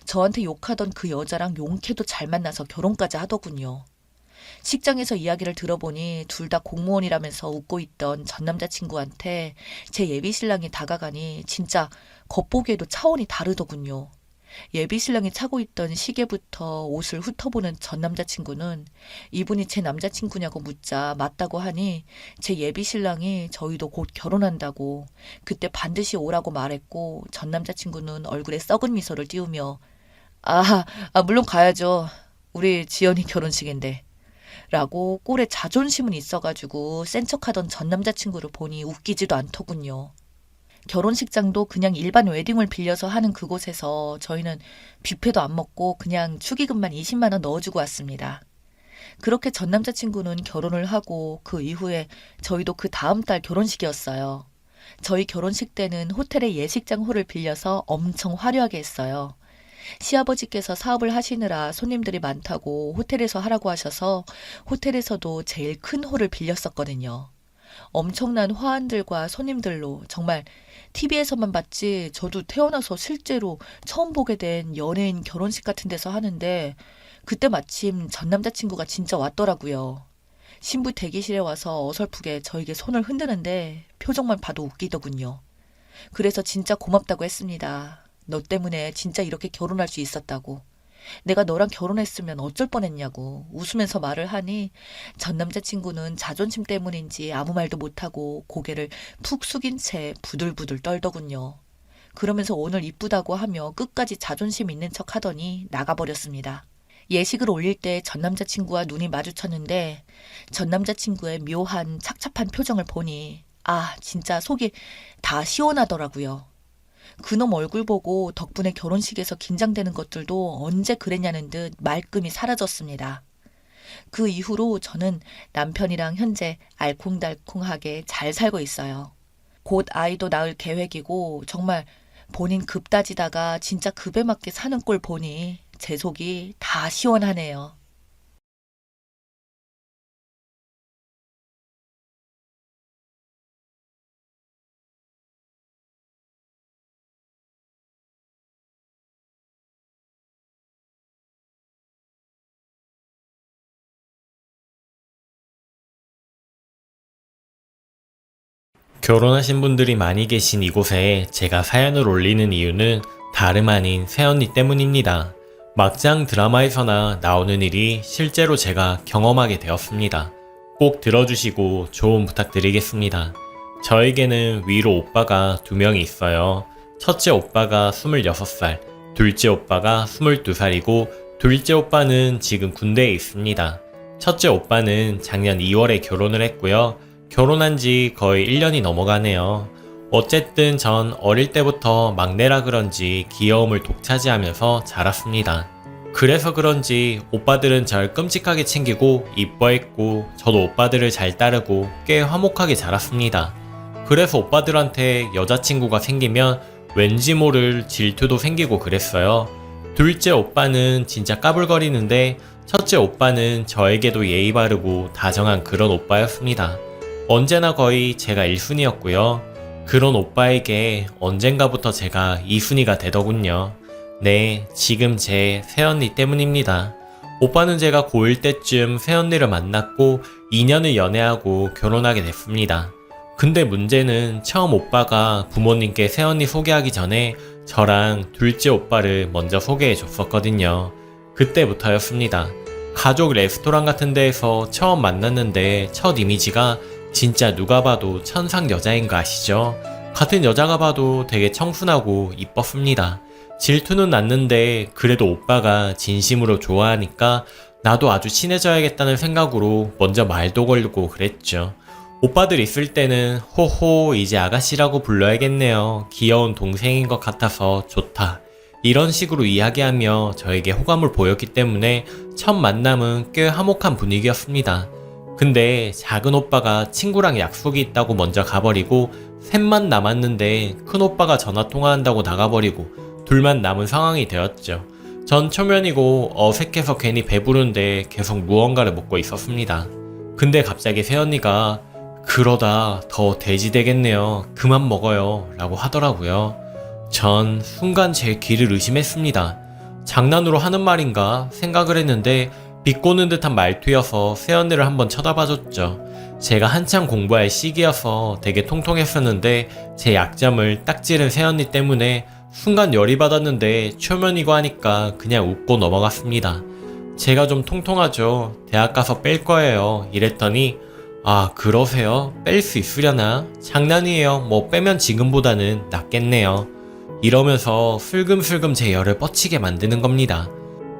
저한테 욕하던 그 여자랑 용케도 잘 만나서 결혼까지 하더군요. 식장에서 이야기를 들어보니 둘 다 공무원이라면서 웃고 있던 전 남자친구한테 제 예비신랑이 다가가니 진짜 겉보기에도 차원이 다르더군요. 예비신랑이 차고 있던 시계부터 옷을 훑어보는 전 남자친구는 이분이 제 남자친구냐고 묻자 맞다고 하니 제 예비신랑이 저희도 곧 결혼한다고 그때 반드시 오라고 말했고 전 남자친구는 얼굴에 썩은 미소를 띄우며 물론 가야죠. 우리 지연이 결혼식인데. 라고 꼴에 자존심은 있어가지고 센 척하던 전 남자친구를 보니 웃기지도 않더군요. 결혼식장도 그냥 일반 웨딩홀 빌려서 하는 그곳에서 저희는 뷔페도 안 먹고 그냥 축의금만 20만 원 넣어주고 왔습니다. 그렇게 전 남자친구는 결혼을 하고 그 이후에 저희도 그 다음 달 결혼식이었어요. 저희 결혼식 때는 호텔의 예식장 홀을 빌려서 엄청 화려하게 했어요. 시아버지께서 사업을 하시느라 손님들이 많다고 호텔에서 하라고 하셔서 호텔에서도 제일 큰 홀을 빌렸었거든요. 엄청난 화환들과 손님들로 정말 TV에서만 봤지 저도 태어나서 실제로 처음 보게 된 연예인 결혼식 같은 데서 하는데 그때 마침 전 남자친구가 진짜 왔더라고요. 신부 대기실에 와서 어설프게 저에게 손을 흔드는데 표정만 봐도 웃기더군요. 그래서 진짜 고맙다고 했습니다. 너 때문에 진짜 이렇게 결혼할 수 있었다고. 내가 너랑 결혼했으면 어쩔 뻔했냐고 웃으면서 말을 하니 전 남자친구는 자존심 때문인지 아무 말도 못하고 고개를 푹 숙인 채 부들부들 떨더군요. 그러면서 오늘 이쁘다고 하며 끝까지 자존심 있는 척 하더니 나가버렸습니다. 예식을 올릴 때 전 남자친구와 눈이 마주쳤는데 전 남자친구의 묘한 착잡한 표정을 보니 진짜 속이 다 시원하더라고요. 그놈 얼굴 보고 덕분에 결혼식에서 긴장되는 것들도 언제 그랬냐는 듯 말끔히 사라졌습니다. 그 이후로 저는 남편이랑 현재 알콩달콩하게 잘 살고 있어요. 곧 아이도 낳을 계획이고 정말 본인 급 따지다가 진짜 급에 맞게 사는 꼴 보니 제 속이 다 시원하네요. 결혼하신 분들이 많이 계신 이곳에 제가 사연을 올리는 이유는 다름 아닌 새언니 때문입니다. 막장 드라마에서나 나오는 일이 실제로 제가 경험하게 되었습니다. 꼭 들어주시고 조언 부탁드리겠습니다. 저에게는 위로 오빠가 2명이 있어요. 첫째 오빠가 26살, 둘째 오빠가 22살이고 둘째 오빠는 지금 군대에 있습니다. 첫째 오빠는 작년 2월에 결혼을 했고요. 결혼한 지 거의 1년이 넘어가네요. 어쨌든 전 어릴 때부터 막내라 그런지 귀여움을 독차지하면서 자랐습니다. 그래서 그런지 오빠들은 절 끔찍하게 챙기고 이뻐했고 저도 오빠들을 잘 따르고 꽤 화목하게 자랐습니다. 그래서 오빠들한테 여자친구가 생기면 왠지 모를 질투도 생기고 그랬어요. 둘째 오빠는 진짜 까불거리는데 첫째 오빠는 저에게도 예의 바르고 다정한 그런 오빠였습니다. 언제나 거의 제가 1순위였고요. 그런 오빠에게 언젠가부터 제가 2순위가 되더군요. 네, 지금 제 새언니 때문입니다. 오빠는 제가 고1 때쯤 새언니를 만났고 2년을 연애하고 결혼하게 됐습니다. 근데 문제는 처음 오빠가 부모님께 새언니 소개하기 전에 저랑 둘째 오빠를 먼저 소개해 줬었거든요. 그때부터였습니다. 가족 레스토랑 같은 데에서 처음 만났는데 첫 이미지가 진짜 누가 봐도 천상 여자인 거 아시죠? 같은 여자가 봐도 되게 청순하고 이뻤습니다. 질투는 났는데 그래도 오빠가 진심으로 좋아하니까 나도 아주 친해져야겠다는 생각으로 먼저 말도 걸고 그랬죠. 오빠들 있을 때는 호호 이제 아가씨라고 불러야겠네요. 귀여운 동생인 것 같아서 좋다. 이런 식으로 이야기하며 저에게 호감을 보였기 때문에 첫 만남은 꽤 화목한 분위기였습니다. 근데 작은 오빠가 친구랑 약속이 있다고 먼저 가버리고 셋만 남았는데 큰 오빠가 전화통화한다고 나가버리고 둘만 남은 상황이 되었죠. 전 초면이고 어색해서 괜히 배부른데 계속 무언가를 먹고 있었습니다. 근데 갑자기 새언니가 그러다 더 돼지 되겠네요. 그만 먹어요. 라고 하더라고요. 전 순간 제 귀를 의심했습니다. 장난으로 하는 말인가 생각을 했는데 비꼬는 듯한 말투여서 새언니를 한번 쳐다봐줬죠. 제가 한창 공부할 시기여서 되게 통통했었는데 제 약점을 딱 찌른 새언니 때문에 순간 열이 받았는데 초면이고 하니까 그냥 웃고 넘어갔습니다. 제가 좀 통통하죠. 대학 가서 뺄 거예요. 이랬더니 아 그러세요? 뺄 수 있으려나? 장난이에요. 뭐 빼면 지금보다는 낫겠네요. 이러면서 슬금슬금 제 열을 뻗치게 만드는 겁니다.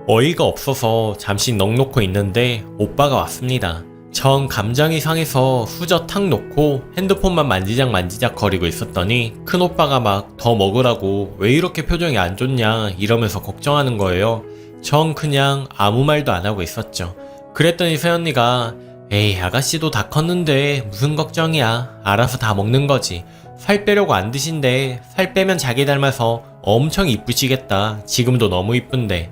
어이가 없어서 잠시 넋 놓고 있는데 오빠가 왔습니다. 전 감정이 상해서 수저 탁 놓고 핸드폰만 만지작 거리고 있었더니 큰 오빠가 막 더 먹으라고 왜 이렇게 표정이 안 좋냐 이러면서 걱정하는 거예요. 전 그냥 아무 말도 안 하고 있었죠. 그랬더니 새언니가 에이 아가씨도 다 컸는데 무슨 걱정이야. 알아서 다 먹는 거지. 살 빼려고 안 드신대. 살 빼면 자기 닮아서 엄청 이쁘시겠다. 지금도 너무 이쁜데.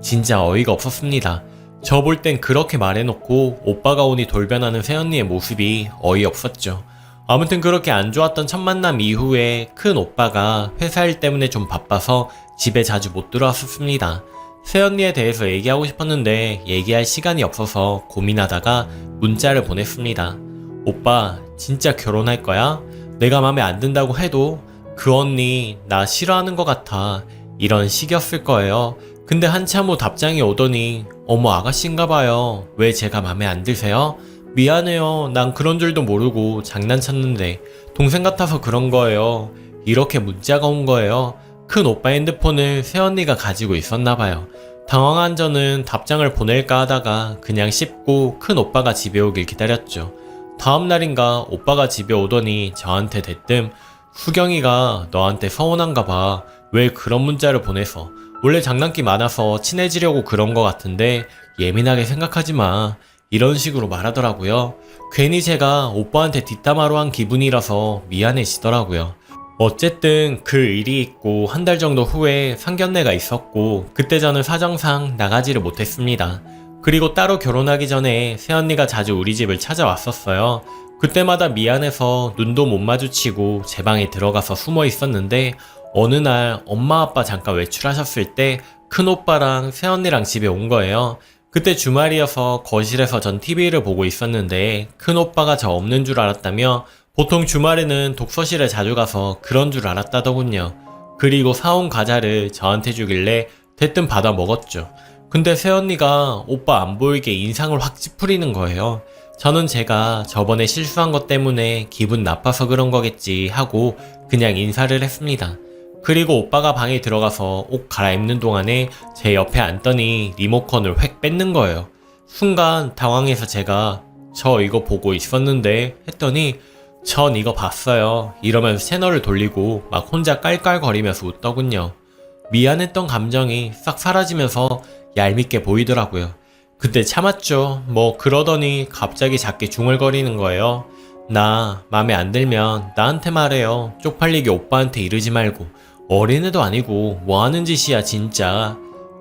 진짜 어이가 없었습니다. 저 볼 땐 그렇게 말해놓고 오빠가 오니 돌변하는 새언니의 모습이 어이없었죠. 아무튼 그렇게 안 좋았던 첫 만남 이후에 큰 오빠가 회사 일 때문에 좀 바빠서 집에 자주 못 들어왔었습니다. 새언니에 대해서 얘기하고 싶었는데 얘기할 시간이 없어서 고민하다가 문자를 보냈습니다. 오빠 진짜 결혼할 거야? 내가 맘에 안 든다고 해도 그 언니 나 싫어하는 것 같아. 이런 식이었을 거예요. 근데 한참 후 답장이 오더니 어머 아가씨인가봐요. 왜 제가 맘에 안 드세요? 미안해요. 난 그런 줄도 모르고 장난쳤는데 동생 같아서 그런 거예요. 이렇게 문자가 온 거예요. 큰 오빠 핸드폰을 새언니가 가지고 있었나봐요. 당황한 저는 답장을 보낼까 하다가 그냥 씹고 큰 오빠가 집에 오길 기다렸죠. 다음날인가 오빠가 집에 오더니 저한테 대뜸 수경이가 너한테 서운한가 봐. 왜 그런 문자를 보내서. 원래 장난기 많아서 친해지려고 그런 거 같은데 예민하게 생각하지 마. 이런 식으로 말하더라고요. 괜히 제가 오빠한테 뒷담화로 한 기분이라서 미안해지더라고요. 어쨌든 그 일이 있고 한 달 정도 후에 상견례가 있었고 그때 저는 사정상 나가지를 못했습니다. 그리고 따로 결혼하기 전에 새언니가 자주 우리 집을 찾아왔었어요. 그때마다 미안해서 눈도 못 마주치고 제 방에 들어가서 숨어 있었는데 어느 날 엄마 아빠 잠깐 외출하셨을 때 큰오빠랑 새언니랑 집에 온 거예요. 그때 주말이어서 거실에서 전 TV를 보고 있었는데 큰오빠가 저 없는 줄 알았다며 보통 주말에는 독서실에 자주 가서 그런 줄 알았다더군요. 그리고 사온 과자를 저한테 주길래 대뜸 받아 먹었죠. 근데 새언니가 오빠 안 보이게 인상을 확 찌푸리는 거예요. 저는 제가 저번에 실수한 것 때문에 기분 나빠서 그런 거겠지 하고 그냥 인사를 했습니다. 그리고 오빠가 방에 들어가서 옷 갈아입는 동안에 제 옆에 앉더니 리모컨을 획 뺏는 거예요. 순간 당황해서 제가 저 이거 보고 있었는데 했더니 전 이거 봤어요 이러면서 채널을 돌리고 막 혼자 깔깔거리면서 웃더군요. 미안했던 감정이 싹 사라지면서 얄밉게 보이더라고요. 그때 참았죠. 뭐 그러더니 갑자기 작게 중얼거리는 거예요. 나 맘에 안 들면 나한테 말해요. 쪽팔리게 오빠한테 이러지 말고. 어린애도 아니고 뭐하는 짓이야 진짜.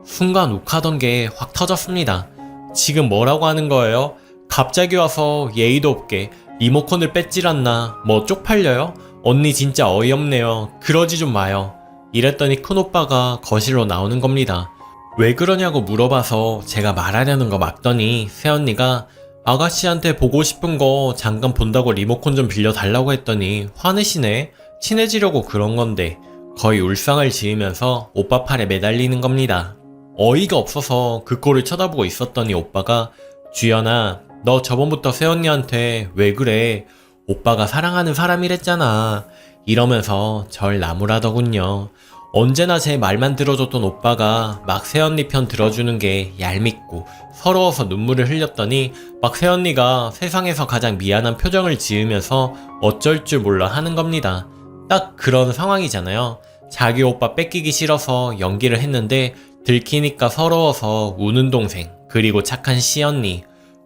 순간 욱하던 게 확 터졌습니다. 지금 뭐라고 하는 거예요? 갑자기 와서 예의도 없게 리모컨을 뺏질 않나? 뭐 쪽팔려요? 언니 진짜 어이없네요. 그러지 좀 마요. 이랬더니 큰오빠가 거실로 나오는 겁니다. 왜 그러냐고 물어봐서 제가 말하려는 거 막더니 새언니가 아가씨한테 보고 싶은 거 잠깐 본다고 리모컨 좀 빌려달라고 했더니 화내시네. 친해지려고 그런 건데. 거의 울상을 지으면서 오빠 팔에 매달리는 겁니다. 어이가 없어서 그 꼴을 쳐다보고 있었더니 오빠가 주연아 너 저번부터 새언니한테 왜 그래? 오빠가 사랑하는 사람이랬잖아. 이러면서 절 나무라더군요. 언제나 제 말만 들어줬던 오빠가 막 새언니 편 들어주는 게 얄밉고 서러워서 눈물을 흘렸더니 막 새언니가 세상에서 가장 미안한 표정을 지으면서 어쩔 줄 몰라 하는 겁니다. 딱 그런 상황이잖아요. 자기 오빠 뺏기기 싫어서 연기를 했는데 들키니까 서러워서 우는 동생 그리고 착한 시언니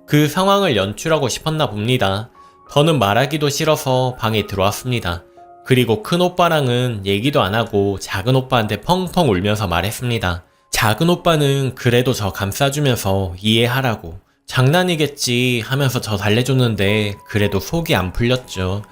그 상황을 연출하고 싶었나 봅니다. 저는 말하기도 싫어서 방에 들어왔습니다. 그리고 큰 오빠랑은 얘기도 안 하고 작은 오빠한테 펑펑 울면서 말했습니다. 작은 오빠는 그래도 저 감싸주면서 이해하라고 장난이겠지 하면서 저 달래줬는데 그래도 속이 안 풀렸죠.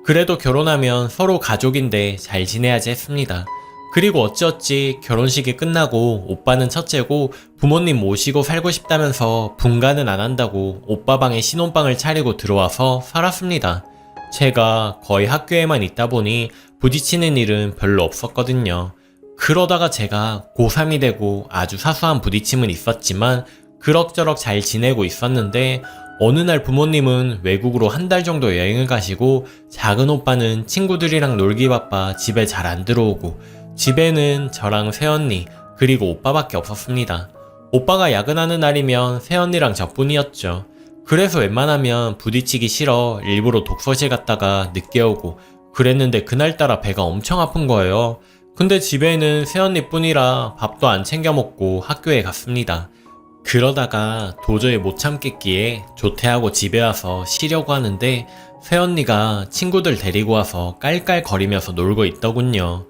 그래도 결혼하면 서로 가족인데 잘 지내야지 했습니다. 그리고 어찌어찌 결혼식이 끝나고 오빠는 첫째고 부모님 모시고 살고 싶다면서 분가는 안 한다고 오빠 방에 신혼방을 차리고 들어와서 살았습니다. 제가 거의 학교에만 있다 보니 부딪히는 일은 별로 없었거든요. 그러다가 제가 고3이 되고 아주 사소한 부딪힘은 있었지만 그럭저럭 잘 지내고 있었는데 어느 날 부모님은 외국으로 한 달 정도 여행을 가시고 작은 오빠는 친구들이랑 놀기 바빠 집에 잘 안 들어오고 집에는 저랑 새언니 그리고 오빠밖에 없었습니다. 오빠가 야근하는 날이면 새언니랑 저뿐이었죠. 그래서 웬만하면 부딪히기 싫어 일부러 독서실 갔다가 늦게 오고 그랬는데 그날따라 배가 엄청 아픈 거예요. 근데 집에는 새언니뿐이라 밥도 안 챙겨 먹고 학교에 갔습니다. 그러다가 도저히 못 참겠기에 조퇴하고 집에 와서 쉬려고 하는데 새언니가 친구들 데리고 와서 깔깔거리면서 놀고 있더군요.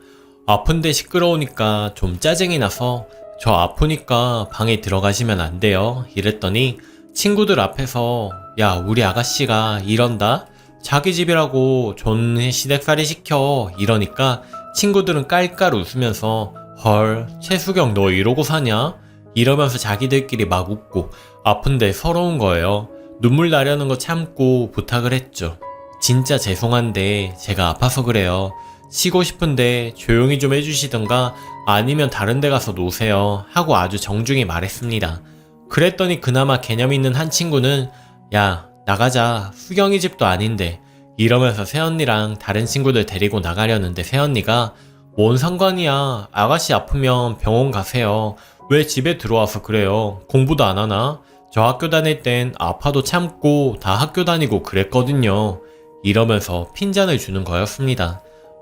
아픈데 시끄러우니까 좀 짜증이 나서 저 아프니까 방에 들어가시면 안 돼요 이랬더니 친구들 앞에서 야 우리 아가씨가 이런다? 자기 집이라고 존나 시댁살이 시켜 이러니까 친구들은 깔깔 웃으면서 헐 최수경 너 이러고 사냐? 이러면서 자기들끼리 막 웃고 아픈데 서러운 거예요. 눈물 나려는 거 참고 부탁을 했죠. 진짜 죄송한데 제가 아파서 그래요. 쉬고 싶은데 조용히 좀 해주시던가 아니면 다른 데 가서 노세요 하고 아주 정중히 말했습니다. 그랬더니 그나마 개념 있는 한 친구는 야 나가자 수경이 집도 아닌데 이러면서 새언니랑 다른 친구들 데리고 나가려는데 새언니가 뭔 상관이야 아가씨 아프면 병원 가세요 왜 집에 들어와서 그래요 공부도 안 하나? 저 학교 다닐 땐 아파도 참고 다 학교 다니고 그랬거든요 이러면서 핀잔을 주는 거였습니다.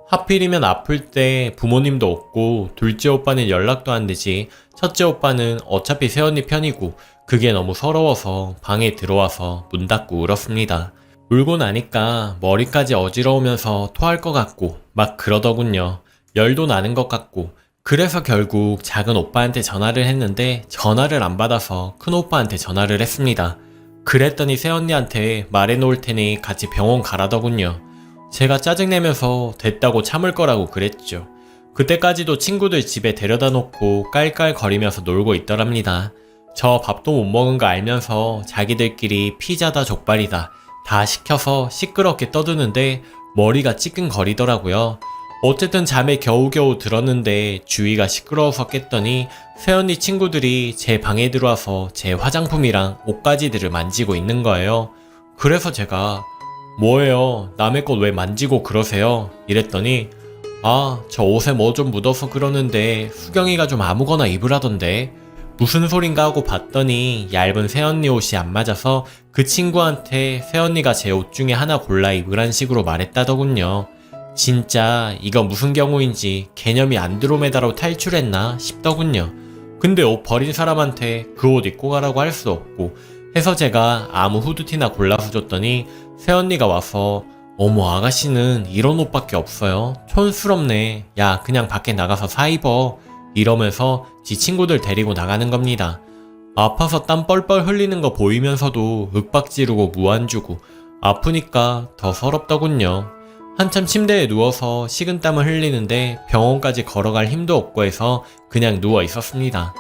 하필이면 아플 때 부모님도 없고 둘째 오빠는 연락도 안 되지 첫째 오빠는 어차피 새언니 편이고 그게 너무 서러워서 방에 들어와서 문 닫고 울었습니다. 울고 나니까 머리까지 어지러우면서 토할 것 같고 막 그러더군요. 열도 나는 것 같고 그래서 결국 작은 오빠한테 전화를 했는데 전화를 안 받아서 큰 오빠한테 전화를 했습니다. 그랬더니 새언니한테 말해놓을 테니 같이 병원 가라더군요. 제가 짜증내면서 됐다고 참을 거라고 그랬죠. 그때까지도 친구들 집에 데려다 놓고 깔깔거리면서 놀고 있더랍니다. 저 밥도 못 먹은 거 알면서 자기들끼리 피자다 족발이다 다 시켜서 시끄럽게 떠드는데 머리가 찌끈거리더라고요. 어쨌든 잠에 겨우겨우 들었는데 주위가 시끄러워서 깼더니 새언니 친구들이 제 방에 들어와서 제 화장품이랑 옷가지들을 만지고 있는 거예요. 그래서 제가 뭐예요? 남의 것 왜 만지고 그러세요? 이랬더니 아, 저 옷에 뭐 좀 묻어서 그러는데 수경이가 좀 아무거나 입으라던데. 무슨 소린가 하고 봤더니 얇은 새언니 옷이 안 맞아서 그 친구한테 새언니가 제 옷 중에 하나 골라 입으란 식으로 말했다더군요. 진짜 이거 무슨 경우인지 개념이 안드로메다로 탈출했나 싶더군요. 근데 옷 버린 사람한테 그 옷 입고 가라고 할 수 없고 해서 제가 아무 후드티나 골라서 줬더니 새언니가 와서 어머 아가씨는 이런 옷밖에 없어요. 촌스럽네. 야 그냥 밖에 나가서 사 입어. 이러면서 지 친구들 데리고 나가는 겁니다. 아파서 땀 뻘뻘 흘리는 거 보이면서도 윽박 지르고 무안주고 아프니까 더 서럽더군요. 한참 침대에 누워서 식은땀을 흘리는데 병원까지 걸어갈 힘도 없고 해서 그냥 누워 있었습니다.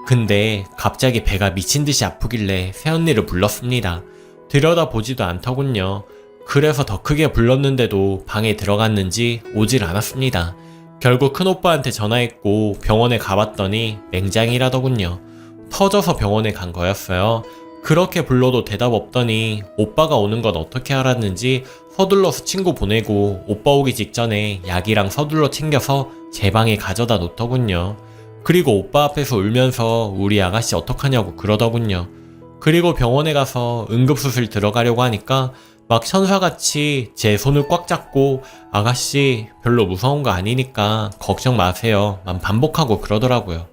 근데 갑자기 배가 미친듯이 아프길래 새언니를 불렀습니다. 들여다보지도 않더군요. 그래서 더 크게 불렀는데도 방에 들어갔는지 오질 않았습니다. 결국 큰오빠한테 전화했고 병원에 가봤더니 맹장이라더군요. 터져서 병원에 간 거였어요. 그렇게 불러도 대답 없더니 오빠가 오는 건 어떻게 알았는지 서둘러서 친구 보내고 오빠 오기 직전에 약이랑 서둘러 챙겨서 제 방에 가져다 놓더군요. 그리고 오빠 앞에서 울면서 우리 아가씨 어떡하냐고 그러더군요. 그리고 병원에 가서 응급수술 들어가려고 하니까 막 천사같이 제 손을 꽉 잡고 아가씨 별로 무서운 거 아니니까 걱정 마세요 만 반복하고 그러더라고요.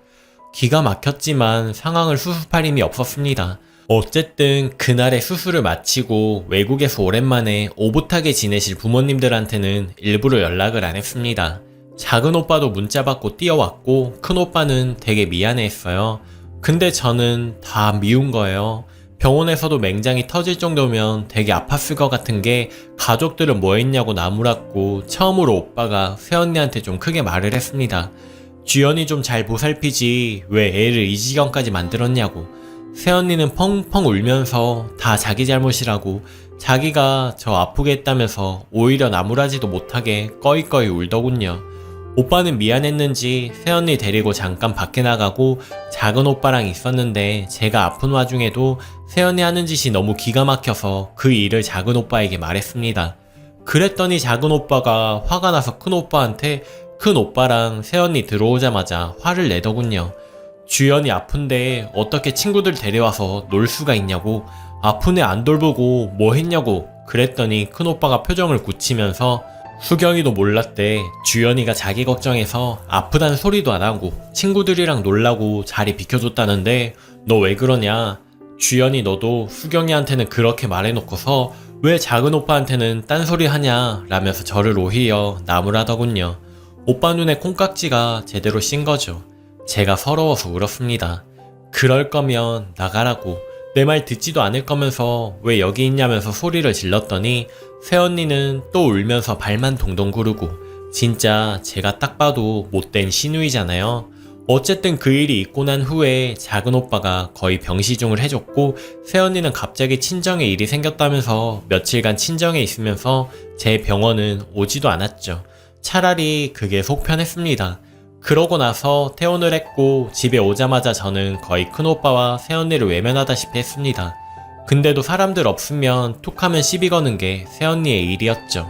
기가 막혔지만 상황을 수습할 힘이 없었습니다. 어쨌든 그날의 수술을 마치고 외국에서 오랜만에 오붓하게 지내실 부모님들한테는 일부러 연락을 안 했습니다. 작은 오빠도 문자 받고 뛰어왔고 큰 오빠는 되게 미안해했어요. 근데 저는 다 미운 거예요. 병원에서도 맹장이 터질 정도면 되게 아팠을 것 같은 게 가족들은 뭐 했냐고 나무랐고 처음으로 오빠가 새언니한테 좀 크게 말을 했습니다. 주연이 좀 잘 보살피지 왜 애를 이 지경까지 만들었냐고. 새언니는 펑펑 울면서 다 자기 잘못이라고 자기가 저 아프게 했다면서 오히려 나무라지도 못하게 꺼이꺼이 울더군요. 오빠는 미안했는지 새언니 데리고 잠깐 밖에 나가고 작은 오빠랑 있었는데 제가 아픈 와중에도 새언니 하는 짓이 너무 기가 막혀서 그 일을 작은 오빠에게 말했습니다. 그랬더니 작은 오빠가 화가 나서 큰 오빠한테 큰 오빠랑 새언니 들어오자마자 화를 내더군요. 주연이 아픈데 어떻게 친구들 데려와서 놀 수가 있냐고, 아픈 애 안 돌보고 뭐 했냐고 그랬더니 큰 오빠가 표정을 굳히면서 수경이도 몰랐대. 주연이가 자기 걱정해서 아프단 소리도 안 하고 친구들이랑 놀라고 자리 비켜줬다는데 너 왜 그러냐. 주연이 너도 수경이한테는 그렇게 말해놓고서 왜 작은 오빠한테는 딴소리 하냐 라면서 저를 오히려 나무라더군요. 오빠 눈에 콩깍지가 제대로 씌인 거죠. 제가 서러워서 울었습니다. 그럴 거면 나가라고. 내 말 듣지도 않을 거면서 왜 여기 있냐면서 소리를 질렀더니 새언니는 또 울면서 발만 동동 구르고 진짜 제가 딱 봐도 못된 시누이잖아요. 어쨌든 그 일이 있고 난 후에 작은 오빠가 거의 병시중을 해줬고 새언니는 갑자기 친정에 일이 생겼다면서 며칠간 친정에 있으면서 제 병원은 오지도 않았죠. 차라리 그게 속 편했습니다. 그러고 나서 퇴원을 했고 집에 오자마자 저는 거의 큰오빠와 새언니를 외면하다시피 했습니다. 근데도 사람들 없으면 툭하면 시비 거는 게 새언니의 일이었죠.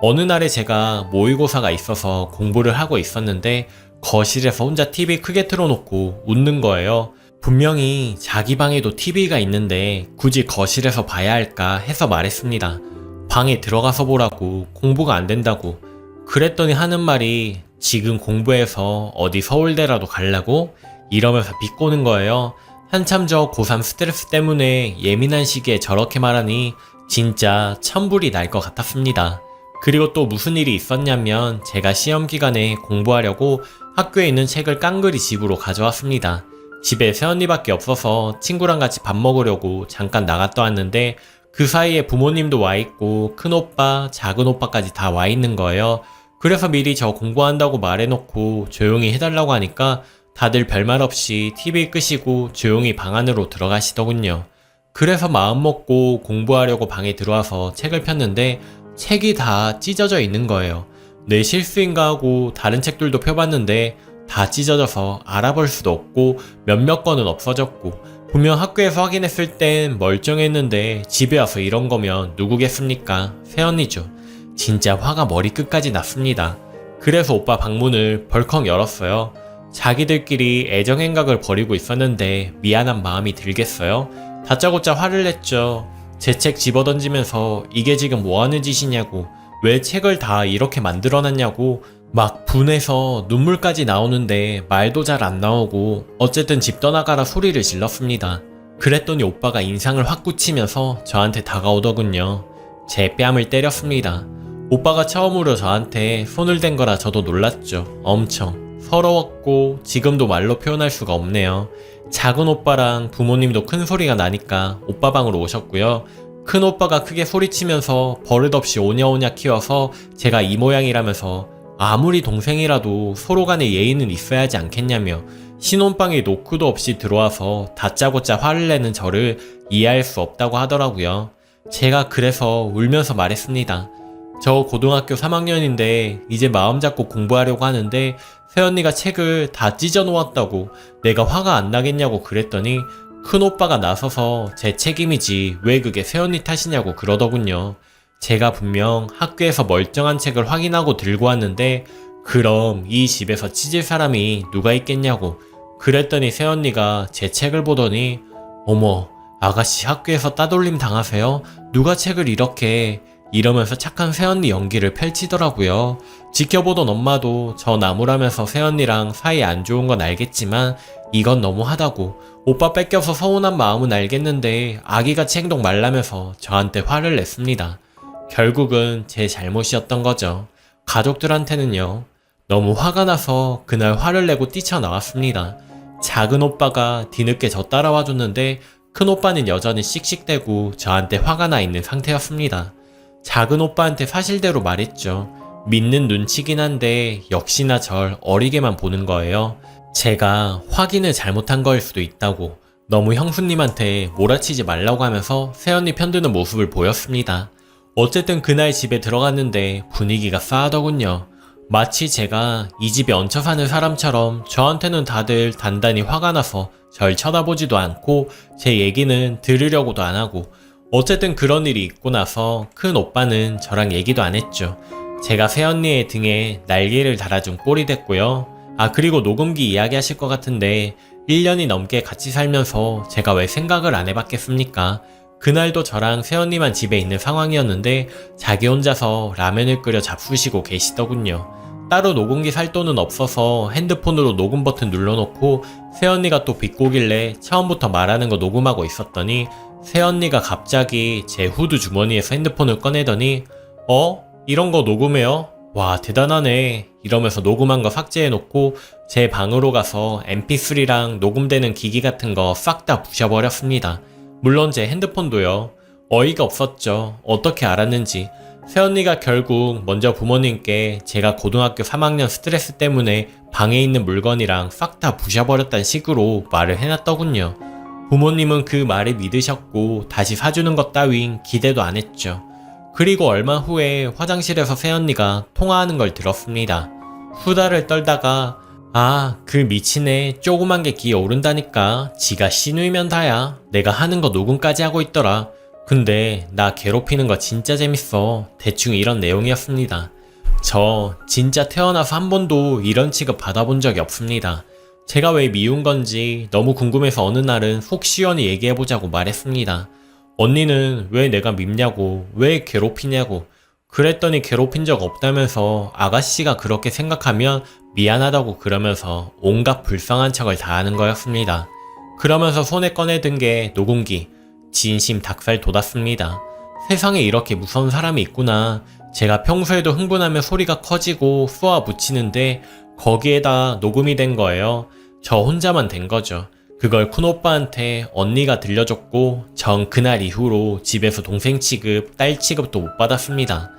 어느 날에 제가 모의고사가 있어서 공부를 하고 있었는데 거실에서 혼자 TV 크게 틀어놓고 웃는 거예요. 분명히 자기 방에도 TV가 있는데 굳이 거실에서 봐야 할까 해서 말했습니다. 방에 들어가서 보라고, 공부가 안 된다고. 그랬더니 하는 말이 지금 공부해서 어디 서울대라도 가려고? 이러면서 비꼬는 거예요. 한참 저 고3 스트레스 때문에 예민한 시기에 저렇게 말하니 진짜 천불이 날 것 같았습니다. 그리고 또 무슨 일이 있었냐면 제가 시험 기간에 공부하려고 학교에 있는 책을 깡그리 집으로 가져왔습니다. 집에 새언니밖에 없어서 친구랑 같이 밥 먹으려고 잠깐 나갔다 왔는데 그 사이에 부모님도 와 있고 큰오빠, 작은 오빠까지 다 와 있는 거예요. 그래서 미리 저 공부한다고 말해놓고 조용히 해달라고 하니까 다들 별말 없이 TV 끄시고 조용히 방 안으로 들어가시더군요. 그래서 마음먹고 공부하려고 방에 들어와서 책을 폈는데 책이 다 찢어져 있는 거예요. 내 실수인가 하고 다른 책들도 펴봤는데 다 찢어져서 알아볼 수도 없고 몇몇 권은 없어졌고 분명 학교에서 확인했을 땐 멀쩡했는데 집에 와서 이런 거면 누구겠습니까? 새언니죠. 진짜 화가 머리끝까지 났습니다. 그래서 오빠 방문을 벌컥 열었어요. 자기들끼리 애정행각을 벌이고 있었는데 미안한 마음이 들겠어요? 다짜고짜 화를 냈죠. 제 책 집어던지면서 이게 지금 뭐하는 짓이냐고, 왜 책을 다 이렇게 만들어놨냐고 막 분해서 눈물까지 나오는데 말도 잘 안 나오고 어쨌든 집 떠나가라 소리를 질렀습니다. 그랬더니 오빠가 인상을 확 굳히면서 저한테 다가오더군요. 제 뺨을 때렸습니다. 오빠가 처음으로 저한테 손을 댄 거라 저도 놀랐죠. 엄청 서러웠고 지금도 말로 표현할 수가 없네요. 작은 오빠랑 부모님도 큰 소리가 나니까 오빠 방으로 오셨고요. 큰 오빠가 크게 소리치면서 버릇없이 오냐오냐 키워서 제가 이 모양이라면서 아무리 동생이라도 서로 간에 예의는 있어야 하지 않겠냐며 신혼방에 노크도 없이 들어와서 다짜고짜 화를 내는 저를 이해할 수 없다고 하더라고요. 제가 그래서 울면서 말했습니다. 저 고등학교 3학년인데 이제 마음 잡고 공부하려고 하는데 새언니가 책을 다 찢어 놓았다고 내가 화가 안 나겠냐고 그랬더니 큰오빠가 나서서 제 책임이지 왜 그게 새언니 탓이냐고 그러더군요. 제가 분명 학교에서 멀쩡한 책을 확인하고 들고 왔는데 그럼 이 집에서 찢을 사람이 누가 있겠냐고 그랬더니 새언니가 제 책을 보더니 어머 아가씨 학교에서 따돌림 당하세요? 누가 책을 이렇게 이러면서 착한 새언니 연기를 펼치더라고요. 지켜보던 엄마도 저 나무라면서 새언니랑 사이 안 좋은 건 알겠지만 이건 너무하다고 오빠 뺏겨서 서운한 마음은 알겠는데 아기같이 행동 말라면서 저한테 화를 냈습니다. 결국은 제 잘못이었던 거죠. 가족들한테는요. 너무 화가 나서 그날 화를 내고 뛰쳐나왔습니다. 작은 오빠가 뒤늦게 저 따라와 줬는데 큰 오빠는 여전히 씩씩대고 저한테 화가 나 있는 상태였습니다. 작은 오빠한테 사실대로 말했죠. 믿는 눈치긴 한데 역시나 절 어리게만 보는 거예요. 제가 확인을 잘못한 거일 수도 있다고 너무 형수님한테 몰아치지 말라고 하면서 새언니 편드는 모습을 보였습니다. 어쨌든 그날 집에 들어갔는데 분위기가 싸하더군요. 마치 제가 이 집에 얹혀 사는 사람처럼 저한테는 다들 단단히 화가 나서 절 쳐다보지도 않고 제 얘기는 들으려고도 안 하고 어쨌든 그런 일이 있고 나서 큰 오빠는 저랑 얘기도 안 했죠. 제가 새언니의 등에 날개를 달아준 꼴이 됐고요. 아 그리고 녹음기 이야기하실 것 같은데 1년이 넘게 같이 살면서 제가 왜 생각을 안 해봤겠습니까? 그날도 저랑 새언니만 집에 있는 상황이었는데 자기 혼자서 라면을 끓여 잡수시고 계시더군요. 따로 녹음기 살 돈은 없어서 핸드폰으로 녹음 버튼 눌러놓고 새언니가 또 비꼬길래 처음부터 말하는 거 녹음하고 있었더니 새언니가 갑자기 제 후드 주머니에서 핸드폰을 꺼내더니 이런 거 녹음해요? 와 대단하네 이러면서 녹음한 거 삭제해놓고 제 방으로 가서 mp3랑 녹음되는 기기 같은 거 싹 다 부셔버렸습니다. 물론 제 핸드폰도요. 어이가 없었죠. 어떻게 알았는지. 새언니가 결국 먼저 부모님께 제가 고등학교 3학년 스트레스 때문에 방에 있는 물건이랑 싹 다 부셔버렸다는 식으로 말을 해놨더군요. 부모님은 그 말을 믿으셨고 다시 사주는 것 따윈 기대도 안 했죠. 그리고 얼마 후에 화장실에서 새언니가 통화하는 걸 들었습니다. 수다를 떨다가 그 미친애 조그만 게 기어 오른다니까 지가 씨누이면 다야. 내가 하는 거 녹음까지 하고 있더라. 근데 나 괴롭히는 거 진짜 재밌어. 대충 이런 내용이었습니다. 저 진짜 태어나서 한 번도 이런 취급 받아본 적이 없습니다. 제가 왜 미운 건지 너무 궁금해서 어느 날은 속 시원히 얘기해보자고 말했습니다. 언니는 왜 내가 밉냐고 왜 괴롭히냐고 그랬더니 괴롭힌 적 없다면서 아가씨가 그렇게 생각하면 미안하다고 그러면서 온갖 불쌍한 척을 다 하는 거였습니다. 그러면서 손에 꺼내든 게 녹음기. 진심 닭살 돋았습니다. 세상에 이렇게 무서운 사람이 있구나. 제가 평소에도 흥분하면 소리가 커지고 쏘아 붙이는데 거기에다 녹음이 된 거예요. 저 혼자만 된 거죠. 그걸 큰오빠한테 언니가 들려줬고 전 그날 이후로 집에서 동생 취급, 딸 취급도 못 받았습니다.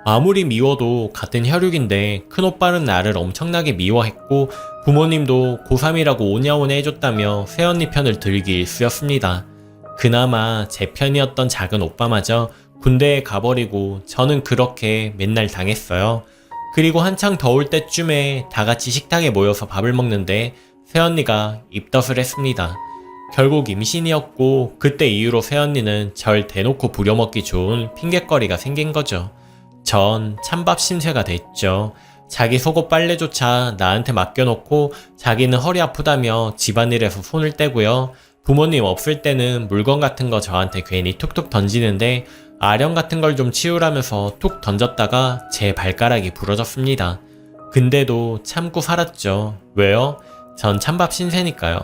아무리 미워도 같은 혈육인데 큰오빠는 나를 엄청나게 미워했고 부모님도 고3이라고 오냐오냐 해줬다며 새언니 편을 들기 일쑤였습니다. 그나마 제 편이었던 작은 오빠마저 군대에 가버리고 저는 그렇게 맨날 당했어요. 그리고 한창 더울 때쯤에 다같이 식탁에 모여서 밥을 먹는데 새언니가 입덧을 했습니다. 결국 임신이었고 그때 이후로 새언니는 절 대놓고 부려먹기 좋은 핑곗거리가 생긴 거죠. 전 찬밥 신세가 됐죠. 자기 속옷 빨래조차 나한테 맡겨놓고 자기는 허리 아프다며 집안일에서 손을 떼고요. 부모님 없을 때는 물건 같은 거 저한테 괜히 툭툭 던지는데 아령 같은 걸 좀 치우라면서 툭 던졌다가 제 발가락이 부러졌습니다. 근데도 참고 살았죠. 왜요? 전 찬밥 신세니까요.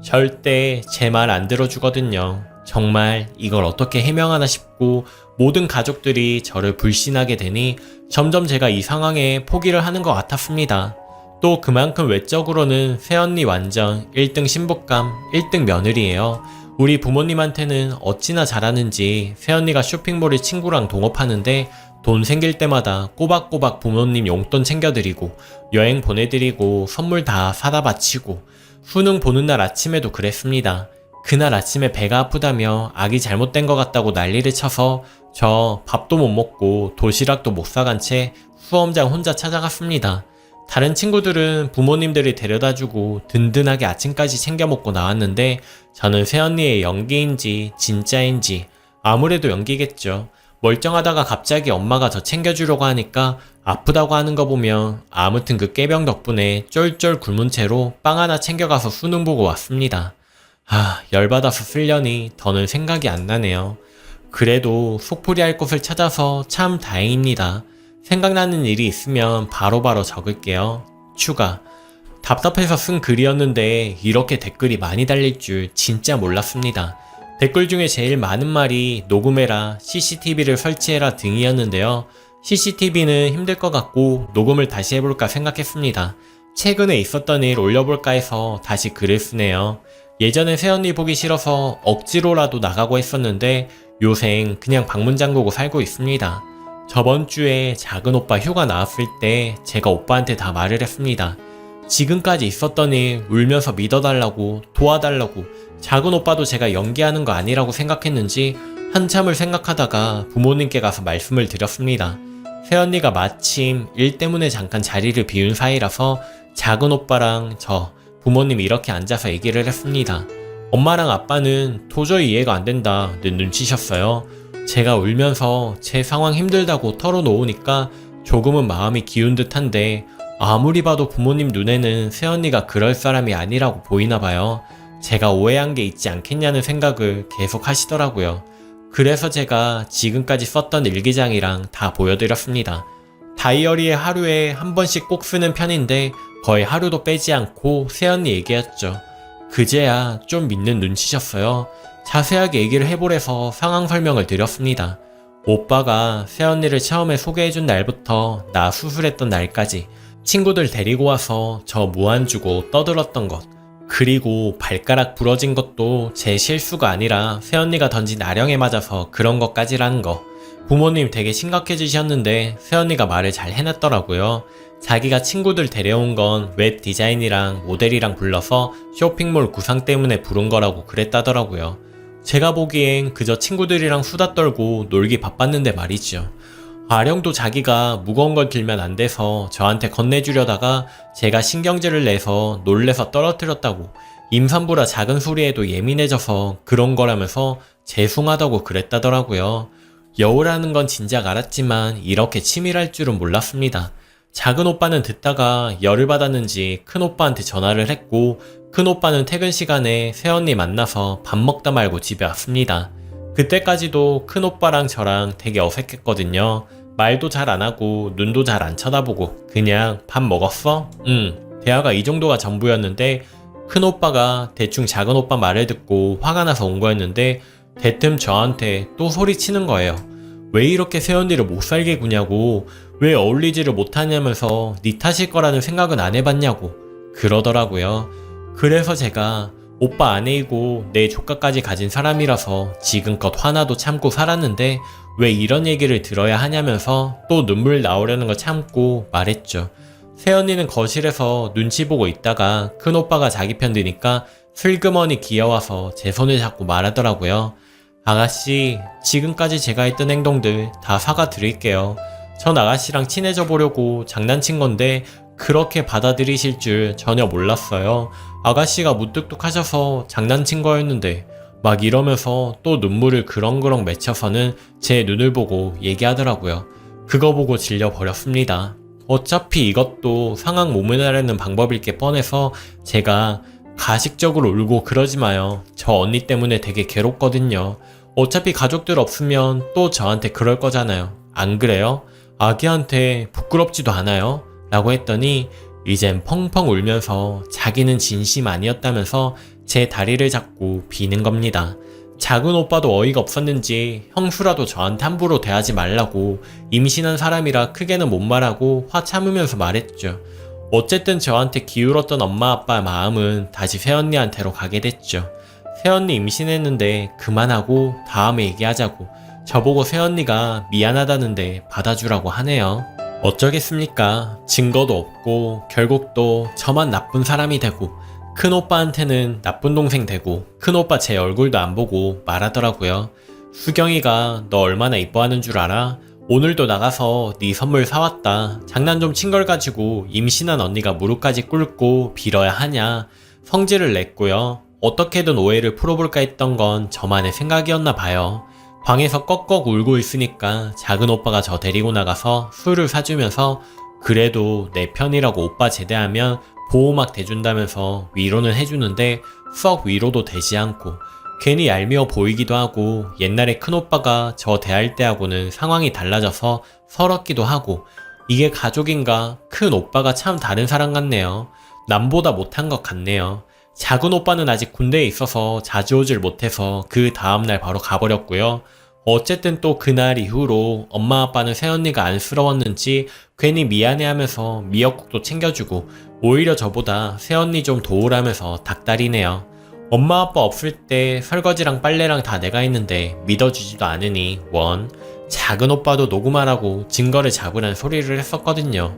절대 제 말 안 들어주거든요. 정말 이걸 어떻게 해명하나 싶고 모든 가족들이 저를 불신하게 되니 점점 제가 이 상황에 포기를 하는 것 같았습니다. 또 그만큼 외적으로는 새언니 완전 1등 신부감, 1등 며느리예요. 우리 부모님한테는 어찌나 잘하는지 새언니가 쇼핑몰에 친구랑 동업하는데 돈 생길 때마다 꼬박꼬박 부모님 용돈 챙겨드리고 여행 보내드리고 선물 다 사다 바치고 수능 보는 날 아침에도 그랬습니다. 그날 아침에 배가 아프다며 아기 잘못된 것 같다고 난리를 쳐서 저 밥도 못 먹고 도시락도 못 사간 채 수험장 혼자 찾아갔습니다. 다른 친구들은 부모님들이 데려다주고 든든하게 아침까지 챙겨 먹고 나왔는데 저는 새언니의 연기인지 진짜인지 아무래도 연기겠죠. 멀쩡하다가 갑자기 엄마가 더 챙겨주려고 하니까 아프다고 하는 거 보면 아무튼 그 깨병 덕분에 쫄쫄 굶은 채로 빵 하나 챙겨가서 수능 보고 왔습니다. 열받아서 쓰려니 더는 생각이 안 나네요. 그래도 속풀이 할 곳을 찾아서 참 다행입니다. 생각나는 일이 있으면 바로바로 적을게요. 추가. 답답해서 쓴 글이었는데 이렇게 댓글이 많이 달릴 줄 진짜 몰랐습니다. 댓글 중에 제일 많은 말이 녹음해라, CCTV를 설치해라 등이었는데요. CCTV는 힘들 것 같고 녹음을 다시 해볼까 생각했습니다. 최근에 있었던 일 올려볼까 해서 다시 글을 쓰네요. 예전에 새언니 보기 싫어서 억지로라도 나가고 했었는데 요샌 그냥 방문 잠그고 살고 있습니다. 저번 주에 작은 오빠 휴가 나왔을 때 제가 오빠한테 다 말을 했습니다. 지금까지 있었던 일 울면서 믿어달라고 도와달라고 작은 오빠도 제가 연기하는 거 아니라고 생각했는지 한참을 생각하다가 부모님께 가서 말씀을 드렸습니다. 새언니가 마침 일 때문에 잠깐 자리를 비운 사이라서 작은 오빠랑 저 부모님 이렇게 앉아서 얘기를 했습니다. 엄마랑 아빠는 도저히 이해가 안 된다는 눈치셨어요. 제가 울면서 제 상황 힘들다고 털어놓으니까 조금은 마음이 기운 듯한데 아무리 봐도 부모님 눈에는 새언니가 그럴 사람이 아니라고 보이나 봐요. 제가 오해한 게 있지 않겠냐는 생각을 계속 하시더라고요. 그래서 제가 지금까지 썼던 일기장이랑 다 보여드렸습니다. 다이어리에 하루에 한 번씩 꼭 쓰는 편인데 거의 하루도 빼지 않고 새언니 얘기했죠. 그제야 좀 믿는 눈치셨어요. 자세하게 얘기를 해보래서 상황 설명을 드렸습니다. 오빠가 새언니를 처음에 소개해준 날부터 나 수술했던 날까지 친구들 데리고 와서 저 무안 주고 떠들었던 것, 그리고 발가락 부러진 것도 제 실수가 아니라 새언니가 던진 아령에 맞아서 그런 것까지라는 거. 부모님 되게 심각해지셨는데 새언니가 말을 잘 해놨더라고요. 자기가 친구들 데려온 건 웹 디자인이랑 모델이랑 불러서 쇼핑몰 구상 때문에 부른 거라고 그랬다더라고요. 제가 보기엔 그저 친구들이랑 수다 떨고 놀기 바빴는데 말이죠. 아령도 자기가 무거운 걸 들면 안 돼서 저한테 건네주려다가 제가 신경질을 내서 놀래서 떨어뜨렸다고, 임산부라 작은 소리에도 예민해져서 그런 거라면서 죄송하다고 그랬다더라고요. 여우라는 건 진작 알았지만 이렇게 치밀할 줄은 몰랐습니다. 작은 오빠는 듣다가 열을 받았는지 큰 오빠한테 전화를 했고 큰 오빠는 퇴근 시간에 새언니 만나서 밥 먹다 말고 집에 왔습니다. 그때까지도 큰 오빠랑 저랑 되게 어색했거든요. 말도 잘 안 하고 눈도 잘 안 쳐다보고 그냥 밥 먹었어? 응. 대화가 이 정도가 전부였는데 큰 오빠가 대충 작은 오빠 말을 듣고 화가 나서 온 거였는데 대뜸 저한테 또 소리치는 거예요. 왜 이렇게 새언니를 못 살게 구냐고, 왜 어울리지를 못하냐면서 네 탓일 거라는 생각은 안 해봤냐고 그러더라고요. 그래서 제가 오빠 아내이고 내 조카까지 가진 사람이라서 지금껏 화나도 참고 살았는데 왜 이런 얘기를 들어야 하냐면서 또 눈물 나오려는 거 참고 말했죠. 새언니는 거실에서 눈치 보고 있다가 큰 오빠가 자기 편 드니까 슬그머니 기어와서 제 손을 잡고 말하더라고요. 아가씨, 지금까지 제가 했던 행동들 다 사과드릴게요. 전 아가씨랑 친해져 보려고 장난친 건데 그렇게 받아들이실 줄 전혀 몰랐어요. 아가씨가 무뚝뚝하셔서 장난친 거였는데 막 이러면서 또 눈물을 그렁그렁 맺혀서는 제 눈을 보고 얘기하더라고요. 그거 보고 질려버렸습니다. 어차피 이것도 상황 모면하려는 방법일 게 뻔해서 제가 가식적으로 울고 그러지 마요. 저 언니 때문에 되게 괴롭거든요. 어차피 가족들 없으면 또 저한테 그럴 거잖아요. 안 그래요? 아기한테 부끄럽지도 않아요? 라고 했더니 이젠 펑펑 울면서 자기는 진심 아니었다면서 제 다리를 잡고 비는 겁니다. 작은 오빠도 어이가 없었는지 형수라도 저한테 함부로 대하지 말라고 임신한 사람이라 크게는 못 말하고 화 참으면서 말했죠. 어쨌든 저한테 기울었던 엄마 아빠 마음은 다시 새언니한테로 가게 됐죠. 새언니 임신했는데 그만하고 다음에 얘기하자고 저보고 새언니가 미안하다는데 받아주라고 하네요. 어쩌겠습니까? 증거도 없고 결국 또 저만 나쁜 사람이 되고 큰오빠한테는 나쁜 동생 되고 큰오빠 제 얼굴도 안 보고 말하더라고요. 수경이가 너 얼마나 이뻐하는 줄 알아? 오늘도 나가서 네 선물 사왔다. 장난 좀 친 걸 가지고 임신한 언니가 무릎까지 꿇고 빌어야 하냐. 성질을 냈고요. 어떻게든 오해를 풀어볼까 했던 건 저만의 생각이었나 봐요. 방에서 꺽꺽 울고 있으니까 작은 오빠가 저 데리고 나가서 술을 사주면서 그래도 내 편이라고 오빠 제대하면 보호막 대준다면서 위로는 해주는데 썩 위로도 되지 않고 괜히 얄미워 보이기도 하고 옛날에 큰오빠가 저 대할 때하고는 상황이 달라져서 서럽기도 하고 이게 가족인가? 큰오빠가 참 다른 사람 같네요. 남보다 못한 것 같네요. 작은 오빠는 아직 군대에 있어서 자주 오질 못해서 그 다음날 바로 가버렸고요. 어쨌든 또 그날 이후로 엄마 아빠는 새언니가 안쓰러웠는지 괜히 미안해하면서 미역국도 챙겨주고 오히려 저보다 새언니 좀 도우라면서 닥달이네요. 엄마 아빠 없을 때 설거지랑 빨래랑 다 내가 했는데 믿어주지도 않으니 원 작은 오빠도 녹음하라고 증거를 잡으란 소리를 했었거든요.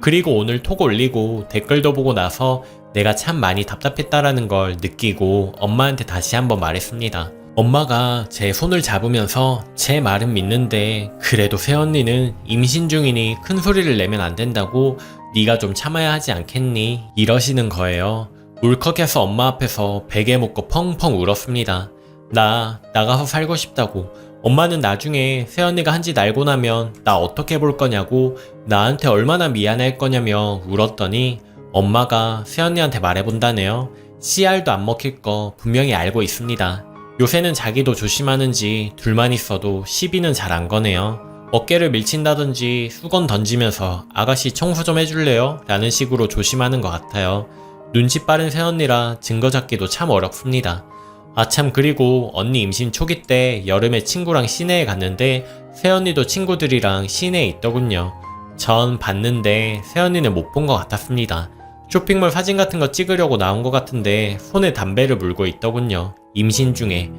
그리고 오늘 톡 올리고 댓글도 보고 나서 내가 참 많이 답답했다라는 걸 느끼고 엄마한테 다시 한번 말했습니다. 엄마가 제 손을 잡으면서 제 말은 믿는데 그래도 새언니는 임신 중이니 큰 소리를 내면 안 된다고 네가 좀 참아야 하지 않겠니? 이러시는 거예요. 울컥해서 엄마 앞에서 베개 묶고 펑펑 울었습니다. 나 나가서 살고 싶다고. 엄마는 나중에 새언니가 한 짓 알고 나면 나 어떻게 볼 거냐고 나한테 얼마나 미안할 거냐며 울었더니 엄마가 새언니한테 말해본다네요. CR도 안 먹힐 거 분명히 알고 있습니다. 요새는 자기도 조심하는지 둘만 있어도 시비는 잘 안 거네요. 어깨를 밀친다든지 수건 던지면서 아가씨 청소 좀 해줄래요? 라는 식으로 조심하는 것 같아요. 눈치 빠른 새언니라 증거 잡기도 참 어렵습니다. 아참 그리고 언니 임신 초기 때 여름에 친구랑 시내에 갔는데 새언니도 친구들이랑 시내에 있더군요. 전 봤는데 새언니는 못 본 것 같았습니다. 쇼핑몰 사진 같은 거 찍으려고 나온 것 같은데 손에 담배를 물고 있더군요. 임신 중에.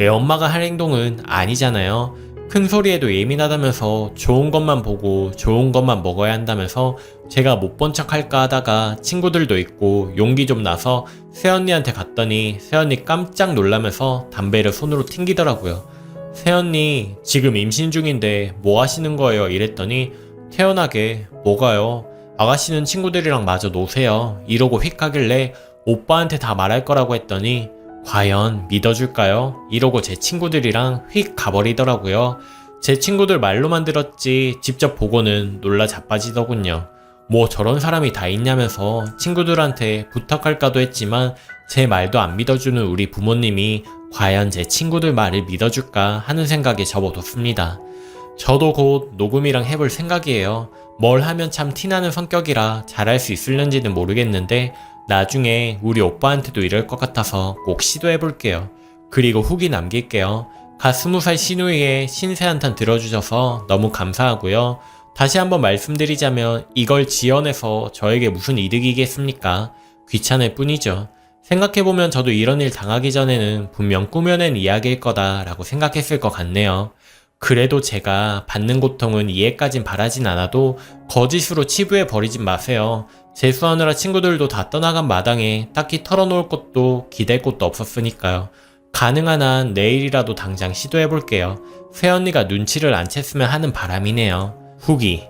애 엄마가 할 행동은 아니잖아요. 큰 소리에도 예민하다면서 좋은 것만 보고 좋은 것만 먹어야 한다면서 제가 못 본 척 할까 하다가 친구들도 있고 용기 좀 나서 새언니한테 갔더니 새언니 깜짝 놀라면서 담배를 손으로 튕기더라고요. 새언니 지금 임신 중인데 뭐 하시는 거예요? 이랬더니 태연하게 뭐가요? 아가씨는 친구들이랑 마저 노세요. 이러고 휙 가길래 오빠한테 다 말할 거라고 했더니 과연 믿어줄까요? 이러고 제 친구들이랑 휙 가버리더라고요. 제 친구들 말로만 들었지 직접 보고는 놀라 자빠지더군요. 뭐 저런 사람이 다 있냐면서 친구들한테 부탁할까도 했지만 제 말도 안 믿어주는 우리 부모님이 과연 제 친구들 말을 믿어줄까 하는 생각에 접어뒀습니다. 저도 곧 녹음이랑 해볼 생각이에요. 뭘 하면 참 티나는 성격이라 잘할 수 있을는지는 모르겠는데 나중에 우리 오빠한테도 이럴 것 같아서 꼭 시도해볼게요. 그리고 후기 남길게요. 갓 20살 시누이의 신세 한탄 들어주셔서 너무 감사하고요. 다시 한번 말씀드리자면 이걸 지연해서 저에게 무슨 이득이겠습니까? 귀찮을 뿐이죠. 생각해보면 저도 이런 일 당하기 전에는 분명 꾸며낸 이야기일 거다라고 생각했을 것 같네요. 그래도 제가 받는 고통은 이해까진 바라진 않아도 거짓으로 치부해버리진 마세요. 재수하느라 친구들도 다 떠나간 마당에 딱히 털어놓을 것도 기댈 곳도 없었으니까요. 가능한 한 내일이라도 당장 시도해볼게요. 새언니가 눈치를 안 챘으면 하는 바람이네요. 후기.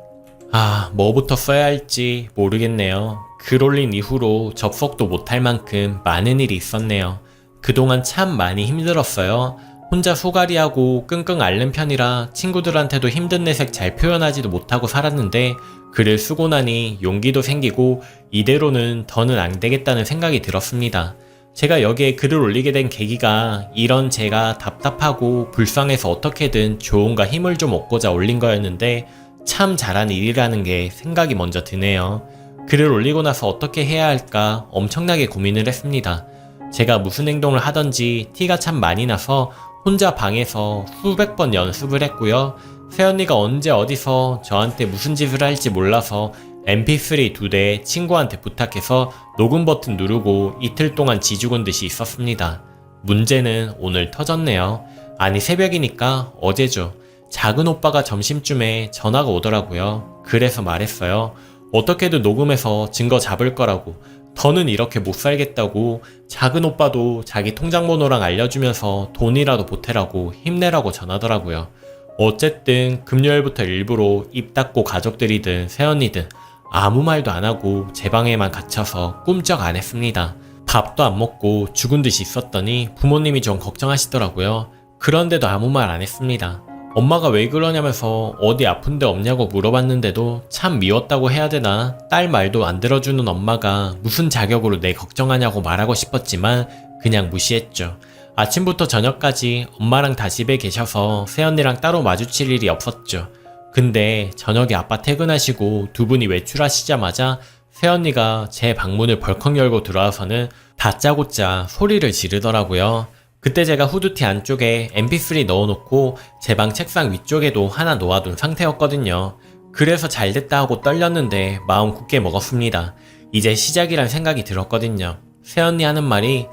뭐부터 써야 할지 모르겠네요. 글 올린 이후로 접속도 못할 만큼 많은 일이 있었네요. 그동안 참 많이 힘들었어요. 혼자 소갈이하고 끙끙 앓는 편이라 친구들한테도 힘든 내색 잘 표현하지도 못하고 살았는데 글을 쓰고 나니 용기도 생기고 이대로는 더는 안 되겠다는 생각이 들었습니다. 제가 여기에 글을 올리게 된 계기가 이런 제가 답답하고 불쌍해서 어떻게든 조언과 힘을 좀 얻고자 올린 거였는데 참 잘한 일이라는 게 생각이 먼저 드네요. 글을 올리고 나서 어떻게 해야 할까 엄청나게 고민을 했습니다. 제가 무슨 행동을 하던지 티가 참 많이 나서 혼자 방에서 수백 번 연습을 했고요. 새언니가 언제 어디서 저한테 무슨 짓을 할지 몰라서 mp3 2대 친구한테 부탁해서 녹음 버튼 누르고 이틀 동안 지죽은 듯이 있었습니다. 문제는 오늘 터졌네요. 아니 새벽이니까 어제죠. 작은 오빠가 점심쯤에 전화가 오더라고요. 그래서 말했어요. 어떻게든 녹음해서 증거 잡을 거라고. 더는 이렇게 못 살겠다고. 작은 오빠도 자기 통장번호랑 알려주면서 돈이라도 보태라고 힘내라고 전하더라고요. 어쨌든 금요일부터 일부러 입 닫고 가족들이든 새언니든 아무 말도 안 하고 제 방에만 갇혀서 꿈쩍 안 했습니다. 밥도 안 먹고 죽은 듯이 있었더니 부모님이 좀 걱정하시더라고요. 그런데도 아무 말 안 했습니다. 엄마가 왜 그러냐면서 어디 아픈 데 없냐고 물어봤는데도 참 미웠다고 해야 되나 딸 말도 안 들어주는 엄마가 무슨 자격으로 내 걱정하냐고 말하고 싶었지만 그냥 무시했죠. 아침부터 저녁까지 엄마랑 다 집에 계셔서 새언니랑 따로 마주칠 일이 없었죠. 근데 저녁에 아빠 퇴근하시고 두 분이 외출하시자마자 새언니가 제 방문을 벌컥 열고 들어와서는 다짜고짜 소리를 지르더라고요. 그때 제가 후드티 안쪽에 mp3 넣어놓고 제 방 책상 위쪽에도 하나 놓아둔 상태였거든요. 그래서 잘됐다 하고 떨렸는데 마음 굳게 먹었습니다. 이제 시작이란 생각이 들었거든요. 새언니 하는 말이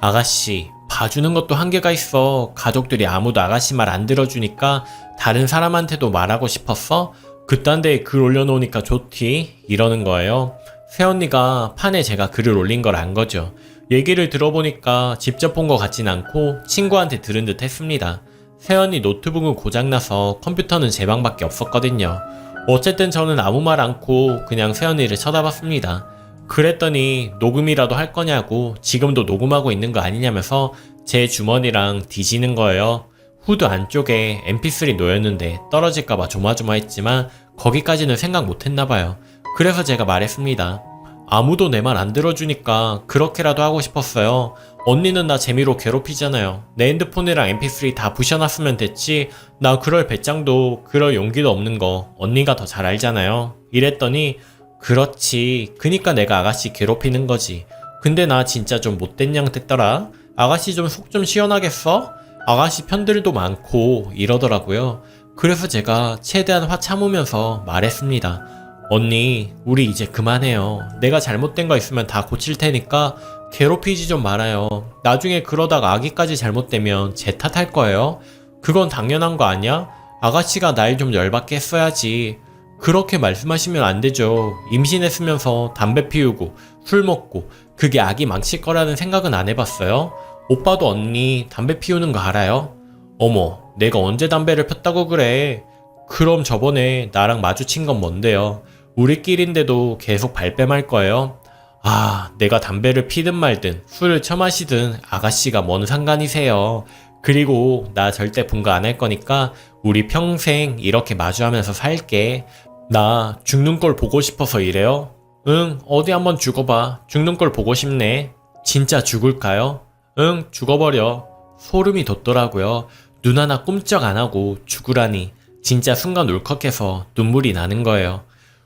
아가씨 봐주는 것도 한계가 있어. 가족들이 아무도 아가씨 말 안 들어주니까 다른 사람한테도 말하고 싶었어? 그딴 데에 글 올려놓으니까 좋디? 이러는 거예요. 새언니가 판에 제가 글을 올린 걸 안 거죠. 얘기를 들어보니까 직접 본 것 같진 않고 친구한테 들은 듯 했습니다. 새언니 노트북은 고장나서 컴퓨터는 제 방밖에 없었거든요. 어쨌든 저는 아무 말 않고 그냥 새언니를 쳐다봤습니다. 그랬더니 녹음이라도 할 거냐고 지금도 녹음하고 있는 거 아니냐면서 제 주머니랑 뒤지는 거예요. 후드 안쪽에 mp3 놓였는데 떨어질까봐 조마조마했지만 거기까지는 생각 못했나봐요. 그래서 제가 말했습니다. 아무도 내 말 안 들어주니까 그렇게라도 하고 싶었어요. 언니는 나 재미로 괴롭히잖아요. 내 핸드폰이랑 mp3 다 부셔놨으면 됐지. 나 그럴 배짱도 그럴 용기도 없는 거 언니가 더 잘 알잖아요. 이랬더니 그렇지. 그니까 내가 아가씨 괴롭히는 거지. 근데 나 진짜 좀 못된 양 됐더라. 아가씨 좀 속 좀 시원하게 써? 아가씨 편들도 많고 이러더라고요. 그래서 제가 최대한 화 참으면서 말했습니다. 언니, 우리 이제 그만해요. 내가 잘못된 거 있으면 다 고칠 테니까 괴롭히지 좀 말아요. 나중에 그러다가 아기까지 잘못되면 제 탓할 거예요. 그건 당연한 거 아니야? 아가씨가 날 좀 열받게 했어야지. 그렇게 말씀하시면 안 되죠. 임신했으면서 담배 피우고 술 먹고 그게 아기 망칠 거라는 생각은 안 해봤어요? 오빠도 언니 담배 피우는 거 알아요? 어머, 내가 언제 담배를 폈다고 그래? 그럼 저번에 나랑 마주친 건 뭔데요? 우리끼리인데도 계속 발뺌할 거예요? 아, 내가 담배를 피든 말든 술을 처마시든 아가씨가 뭔 상관이세요. 그리고 나 절대 분가 안 할 거니까 우리 평생 이렇게 마주하면서 살게. 나 죽는 걸 보고 싶어서 이래요? 응, 어디 한번 죽어봐. 죽는 걸 보고 싶네. 진짜 죽을까요? 응, 죽어버려. 소름이 돋더라고요. 눈 하나 꼼짝 안 하고 죽으라니. 진짜 순간 울컥해서 눈물이 나는 거예요.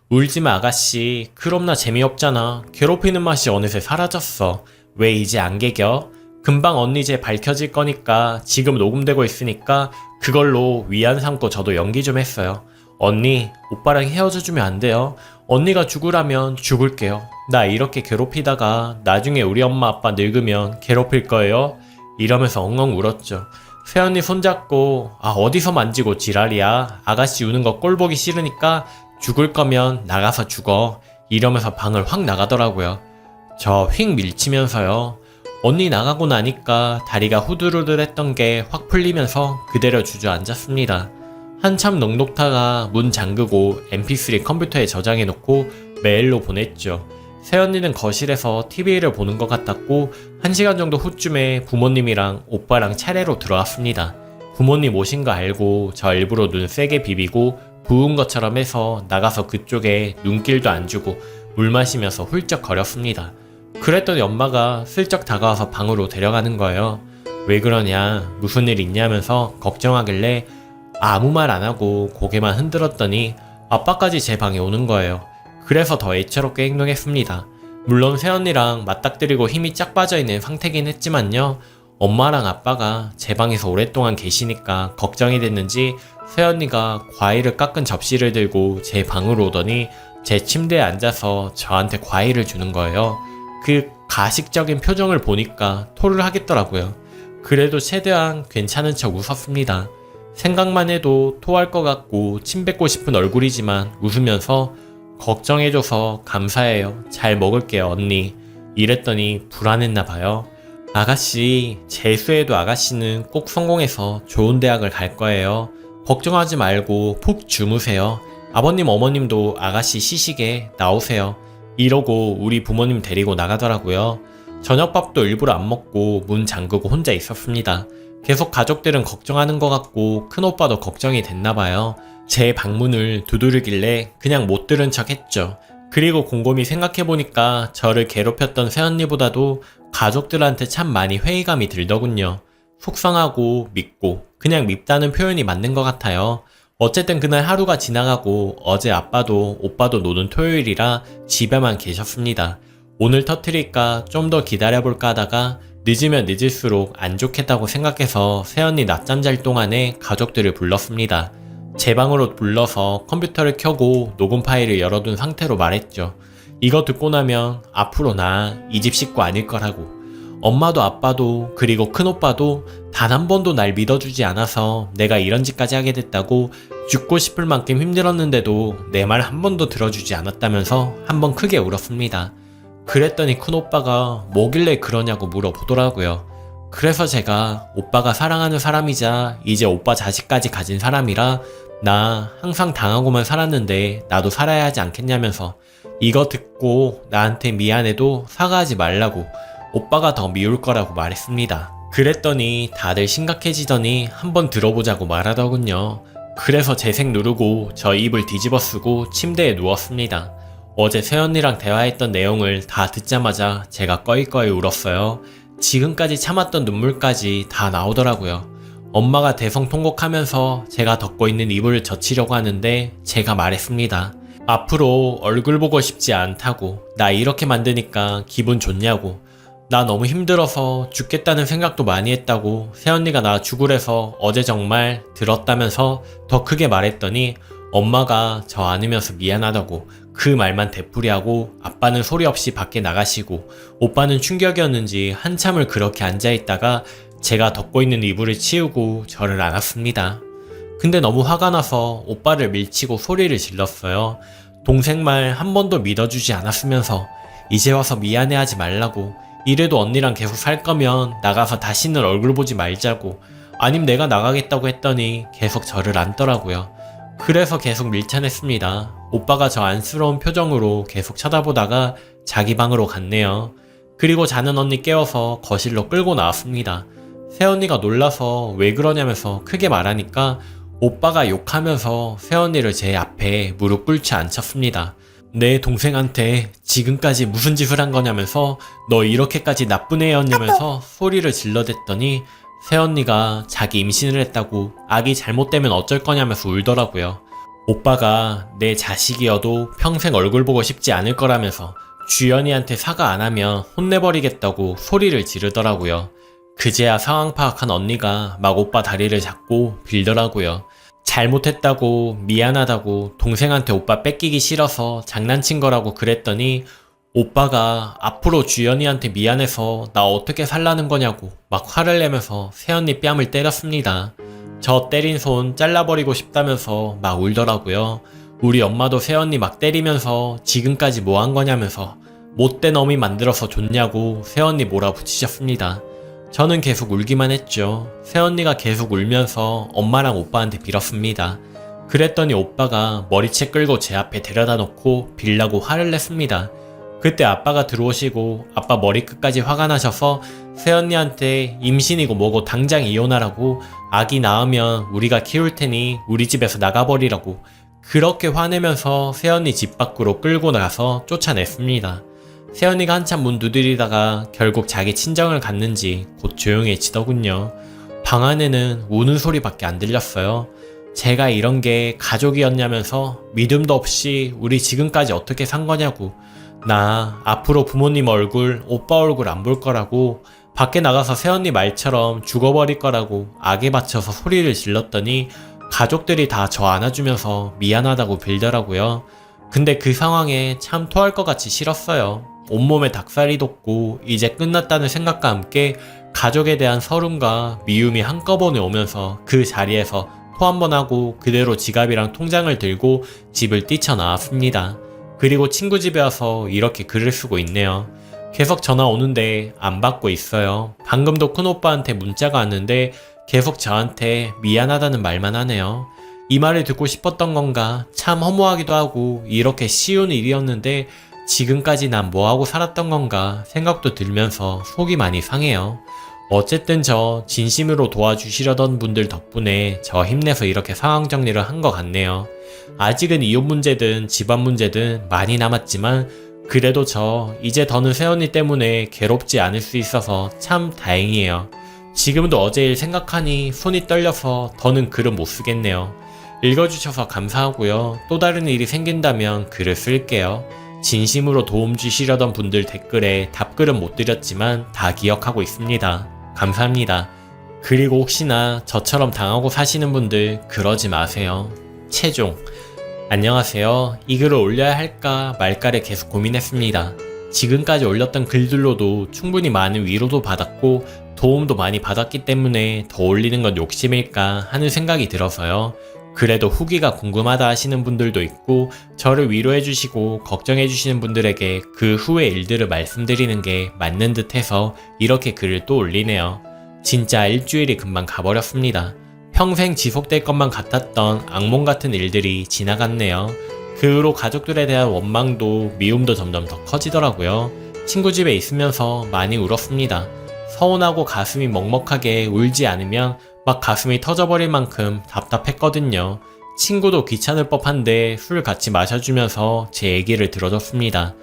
울지마 아가씨. 그럼 나 재미없잖아. 괴롭히는 맛이 어느새 사라졌어. 왜 이제 안 개겨? 금방 언니 제 밝혀질 거니까 지금 녹음되고 있으니까 그걸로 위안 삼고 저도 연기 좀 했어요. 언니, 오빠랑 헤어져주면 안 돼요? 언니가 죽으라면 죽을게요. 나 이렇게 괴롭히다가 나중에 우리 엄마 아빠 늙으면 괴롭힐 거예요? 이러면서 엉엉 울었죠. 새언니 손잡고 어디서 만지고 지랄이야. 아가씨 우는 거 꼴 보기 싫으니까 죽을 거면 나가서 죽어. 이러면서 방을 확 나가더라고요. 저 휙 밀치면서요. 언니 나가고 나니까 다리가 후들후들했던 게 확 풀리면서 그대로 주저앉았습니다. 한참 넉넉다가 문 잠그고 mp3 컴퓨터에 저장해놓고 메일로 보냈죠. 새언니는 거실에서 TV를 보는 것 같았고 1시간 정도 후쯤에 부모님이랑 오빠랑 차례로 들어왔습니다. 부모님 오신 거 알고 저 일부러 눈 세게 비비고 부은 것처럼 해서 나가서 그쪽에 눈길도 안 주고 물 마시면서 훌쩍 거렸습니다. 그랬더니 엄마가 슬쩍 다가와서 방으로 데려가는 거예요. 왜 그러냐, 무슨 일 있냐면서 걱정하길래 아무 말 안 하고 고개만 흔들었더니 아빠까지 제 방에 오는 거예요. 그래서 더 애처롭게 행동했습니다. 물론 새언니랑 맞닥뜨리고 힘이 쫙 빠져있는 상태긴 했지만요. 엄마랑 아빠가 제 방에서 오랫동안 계시니까 걱정이 됐는지 새언니가 과일을 깎은 접시를 들고 제 방으로 오더니 제 침대에 앉아서 저한테 과일을 주는 거예요. 그 가식적인 표정을 보니까 토를 하겠더라고요. 그래도 최대한 괜찮은 척 웃었습니다. 생각만 해도 토할 것 같고 침 뱉고 싶은 얼굴이지만 웃으면서 걱정해줘서 감사해요. 잘 먹을게요, 언니. 이랬더니 불안했나 봐요. 아가씨, 재수해도 아가씨는 꼭 성공해서 좋은 대학을 갈 거예요. 걱정하지 말고 푹 주무세요. 아버님, 어머님도 아가씨 시식에 나오세요. 이러고 우리 부모님 데리고 나가더라고요. 저녁밥도 일부러 안 먹고 문 잠그고 혼자 있었습니다. 계속 가족들은 걱정하는 것 같고 큰오빠도 걱정이 됐나 봐요. 제 방문을 두드리길래 그냥 못 들은 척 했죠. 그리고 곰곰이 생각해보니까 저를 괴롭혔던 새언니보다도 가족들한테 참 많이 회의감이 들더군요. 속상하고 밉고 그냥 밉다는 표현이 맞는 것 같아요. 어쨌든 그날 하루가 지나가고 어제 아빠도 오빠도 노는 토요일이라 집에만 계셨습니다. 오늘 터트릴까 좀 더 기다려볼까 하다가 늦으면 늦을수록 안 좋겠다고 생각해서 새언니 낮잠 잘 동안에 가족들을 불렀습니다. 제 방으로 불러서 컴퓨터를 켜고 녹음 파일을 열어둔 상태로 말했죠. 이거 듣고 나면 앞으로 나 이 집 식구 아닐 거라고. 엄마도 아빠도 그리고 큰오빠도 단 한 번도 날 믿어주지 않아서 내가 이런 짓까지 하게 됐다고 죽고 싶을 만큼 힘들었는데도 내 말 한 번도 들어주지 않았다면서 한 번 크게 울었습니다. 그랬더니 큰오빠가 뭐길래 그러냐고 물어보더라고요. 그래서 제가 오빠가 사랑하는 사람이자 이제 오빠 자식까지 가진 사람이라 나 항상 당하고만 살았는데 나도 살아야 하지 않겠냐면서 이거 듣고 나한테 미안해도 사과하지 말라고 오빠가 더 미울 거라고 말했습니다. 그랬더니 다들 심각해지더니 한번 들어보자고 말하더군요. 그래서 재생 누르고 저 입을 뒤집어 쓰고 침대에 누웠습니다. 어제 새언니랑 대화했던 내용을 다 듣자마자 제가 꺼이꺼이 울었어요. 지금까지 참았던 눈물까지 다 나오더라고요. 엄마가 대성통곡하면서 제가 덮고 있는 이불을 젖히려고 하는데 제가 말했습니다. 앞으로 얼굴 보고 싶지 않다고. 나 이렇게 만드니까 기분 좋냐고. 나 너무 힘들어서 죽겠다는 생각도 많이 했다고. 새언니가 나 죽으래서 어제 정말 들었다면서 더 크게 말했더니 엄마가 저 안으면서 미안하다고 그 말만 되풀이하고 아빠는 소리 없이 밖에 나가시고 오빠는 충격이었는지 한참을 그렇게 앉아있다가 제가 덮고 있는 이불을 치우고 저를 안았습니다. 근데 너무 화가 나서 오빠를 밀치고 소리를 질렀어요. 동생 말 한 번도 믿어주지 않았으면서 이제 와서 미안해하지 말라고. 이래도 언니랑 계속 살 거면 나가서 다시는 얼굴 보지 말자고. 아님 내가 나가겠다고 했더니 계속 저를 안더라고요. 그래서 계속 밀쳐냈습니다. 오빠가 저 안쓰러운 표정으로 계속 쳐다보다가 자기 방으로 갔네요. 그리고 자는 언니 깨워서 거실로 끌고 나왔습니다. 새언니가 놀라서 왜 그러냐면서 크게 말하니까 오빠가 욕하면서 새언니를 제 앞에 무릎 꿇지 앉혔습니다. 내 동생한테 지금까지 무슨 짓을 한 거냐면서 너 이렇게까지 나쁜 애였냐면서 소리를 질러댔더니 새언니가 자기 임신을 했다고 아기 잘못되면 어쩔 거냐면서 울더라고요. 오빠가 내 자식이어도 평생 얼굴 보고 싶지 않을 거라면서 주연이한테 사과 안 하면 혼내버리겠다고 소리를 지르더라고요. 그제야 상황 파악한 언니가 막 오빠 다리를 잡고 빌더라고요. 잘못했다고 미안하다고 동생한테 오빠 뺏기기 싫어서 장난친 거라고 그랬더니 오빠가 앞으로 주연이한테 미안해서 나 어떻게 살라는 거냐고 막 화를 내면서 새언니 뺨을 때렸습니다. 저 때린 손 잘라버리고 싶다면서 막 울더라고요. 우리 엄마도 새언니 막 때리면서 지금까지 뭐 한 거냐면서 못된 어미 만들어서 줬냐고 새언니 몰아붙이셨습니다. 저는 계속 울기만 했죠. 새언니가 계속 울면서 엄마랑 오빠한테 빌었습니다. 그랬더니 오빠가 머리채 끌고 제 앞에 데려다 놓고 빌라고 화를 냈습니다. 그때 아빠가 들어오시고 아빠 머리끝까지 화가 나셔서 새언니한테 임신이고 뭐고 당장 이혼하라고 아기 낳으면 우리가 키울 테니 우리 집에서 나가버리라고 그렇게 화내면서 새언니 집 밖으로 끌고 나가서 쫓아냈습니다. 새언니가 한참 문 두드리다가 결국 자기 친정을 갔는지 곧 조용해지더군요. 방 안에는 우는 소리밖에 안 들렸어요. 제가 이런 게 가족이었냐면서 믿음도 없이 우리 지금까지 어떻게 산 거냐고, 나 앞으로 부모님 얼굴, 오빠 얼굴 안 볼 거라고, 밖에 나가서 새언니 말처럼 죽어버릴 거라고 악에 받쳐서 소리를 질렀더니 가족들이 다 저 안아주면서 미안하다고 빌더라고요. 근데 그 상황에 참 토할 것 같이 싫었어요. 온몸에 닭살이 돋고 이제 끝났다는 생각과 함께 가족에 대한 서름과 미움이 한꺼번에 오면서 그 자리에서 토 한 번 하고 그대로 지갑이랑 통장을 들고 집을 뛰쳐나왔습니다. 그리고 친구 집에 와서 이렇게 글을 쓰고 있네요. 계속 전화 오는데 안 받고 있어요. 방금도 큰오빠한테 문자가 왔는데 계속 저한테 미안하다는 말만 하네요. 이 말을 듣고 싶었던 건가 참 허무하기도 하고 이렇게 쉬운 일이었는데 지금까지 난 뭐하고 살았던 건가 생각도 들면서 속이 많이 상해요. 어쨌든 저 진심으로 도와주시려던 분들 덕분에 저 힘내서 이렇게 상황 정리를 한 것 같네요. 아직은 이혼 문제든 집안 문제든 많이 남았지만 그래도 저 이제 더는 새언니 때문에 괴롭지 않을 수 있어서 참 다행이에요. 지금도 어제 일 생각하니 손이 떨려서 더는 글은 못 쓰겠네요. 읽어주셔서 감사하고요. 또 다른 일이 생긴다면 글을 쓸게요. 진심으로 도움 주시려던 분들 댓글에 답글은 못 드렸지만 다 기억하고 있습니다. 감사합니다. 그리고 혹시나 저처럼 당하고 사시는 분들 그러지 마세요. 최종. 안녕하세요. 이 글을 올려야 할까 말까를 계속 고민했습니다. 지금까지 올렸던 글들로도 충분히 많은 위로도 받았고 도움도 많이 받았기 때문에 더 올리는 건 욕심일까 하는 생각이 들어서요. 그래도 후기가 궁금하다 하시는 분들도 있고 저를 위로해주시고 걱정해주시는 분들에게 그 후의 일들을 말씀드리는 게 맞는 듯 해서 이렇게 글을 또 올리네요. 진짜 일주일이 금방 가버렸습니다. 평생 지속될 것만 같았던 악몽 같은 일들이 지나갔네요. 그 후로 가족들에 대한 원망도 미움도 점점 더 커지더라고요. 친구 집에 있으면서 많이 울었습니다. 서운하고 가슴이 먹먹하게 울지 않으면 막 가슴이 터져버릴 만큼 답답했거든요. 친구도 귀찮을 법한데 술 같이 마셔주면서 제 얘기를 들어줬습니다.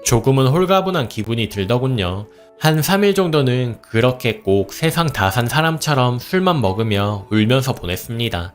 조금은 홀가분한 기분이 들더군요. 한 3일 정도는 그렇게 꼭 세상 다 산 사람처럼 술만 먹으며 울면서 보냈습니다.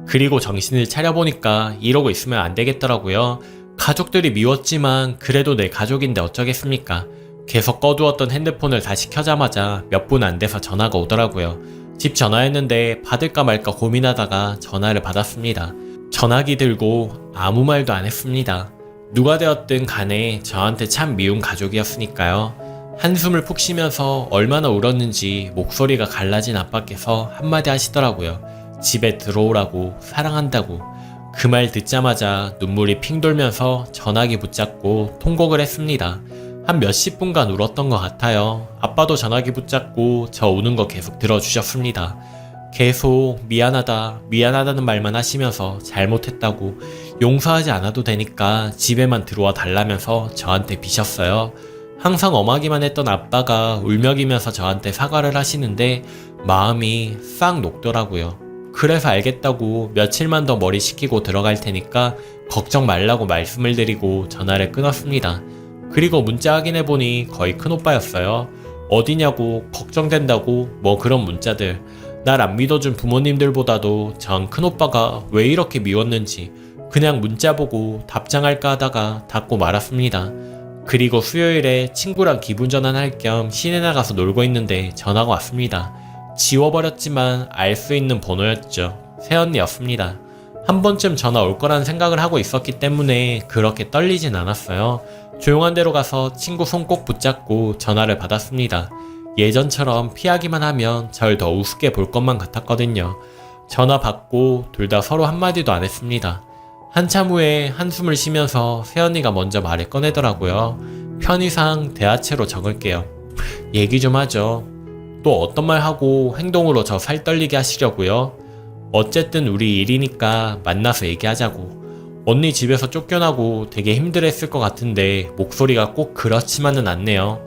그리고 정신을 차려보니까 이러고 있으면 안 되겠더라고요. 가족들이 미웠지만 그래도 내 가족인데 어쩌겠습니까? 계속 꺼두었던 핸드폰을 다시 켜자마자 몇 분 안 돼서 전화가 오더라고요. 집 전화했는데 받을까 말까 고민하다가 전화를 받았습니다. 전화기 들고 아무 말도 안 했습니다. 누가 되었든 간에 저한테 참 미운 가족이었으니까요. 한숨을 푹 쉬면서 얼마나 울었는지 목소리가 갈라진 아빠께서 한마디 하시더라고요. 집에 들어오라고, 사랑한다고. 그 말 듣자마자 눈물이 핑 돌면서 전화기 붙잡고 통곡을 했습니다. 한 몇십 분간 울었던 것 같아요. 아빠도 전화기 붙잡고 저 우는 거 계속 들어주셨습니다. 계속 미안하다는 말만 하시면서 잘못했다고, 용서하지 않아도 되니까 집에만 들어와 달라면서 저한테 비셨어요. 항상 엄하기만 했던 아빠가 울먹이면서 저한테 사과를 하시는데 마음이 싹 녹더라고요. 그래서 알겠다고 며칠만 더 머리 식히고 들어갈 테니까 걱정 말라고 말씀을 드리고 전화를 끊었습니다. 그리고 문자 확인해보니 거의 큰오빠였어요. 어디냐고, 걱정된다고, 뭐 그런 문자들. 날 안 믿어준 부모님들보다도 전 큰오빠가 왜 이렇게 미웠는지 그냥 문자 보고 답장할까 하다가 닫고 말았습니다. 그리고 수요일에 친구랑 기분 전환할 겸 시내 나가서 놀고 있는데 전화가 왔습니다. 지워버렸지만 알 수 있는 번호였죠. 새언니였습니다. 한 번쯤 전화 올 거라는 생각을 하고 있었기 때문에 그렇게 떨리진 않았어요. 조용한 데로 가서 친구 손 꼭 붙잡고 전화를 받았습니다. 예전처럼 피하기만 하면 절 더 우습게 볼 것만 같았거든요. 전화 받고 둘 다 서로 한마디도 안 했습니다. 한참 후에 한숨을 쉬면서 새언니가 먼저 말을 꺼내더라고요. 편의상 대화체로 적을게요. 얘기 좀 하죠. 또 어떤 말 하고 행동으로 저 살 떨리게 하시려고요? 어쨌든 우리 일이니까 만나서 얘기하자고. 언니 집에서 쫓겨나고 되게 힘들었을 것 같은데 목소리가 꼭 그렇지만은 않네요.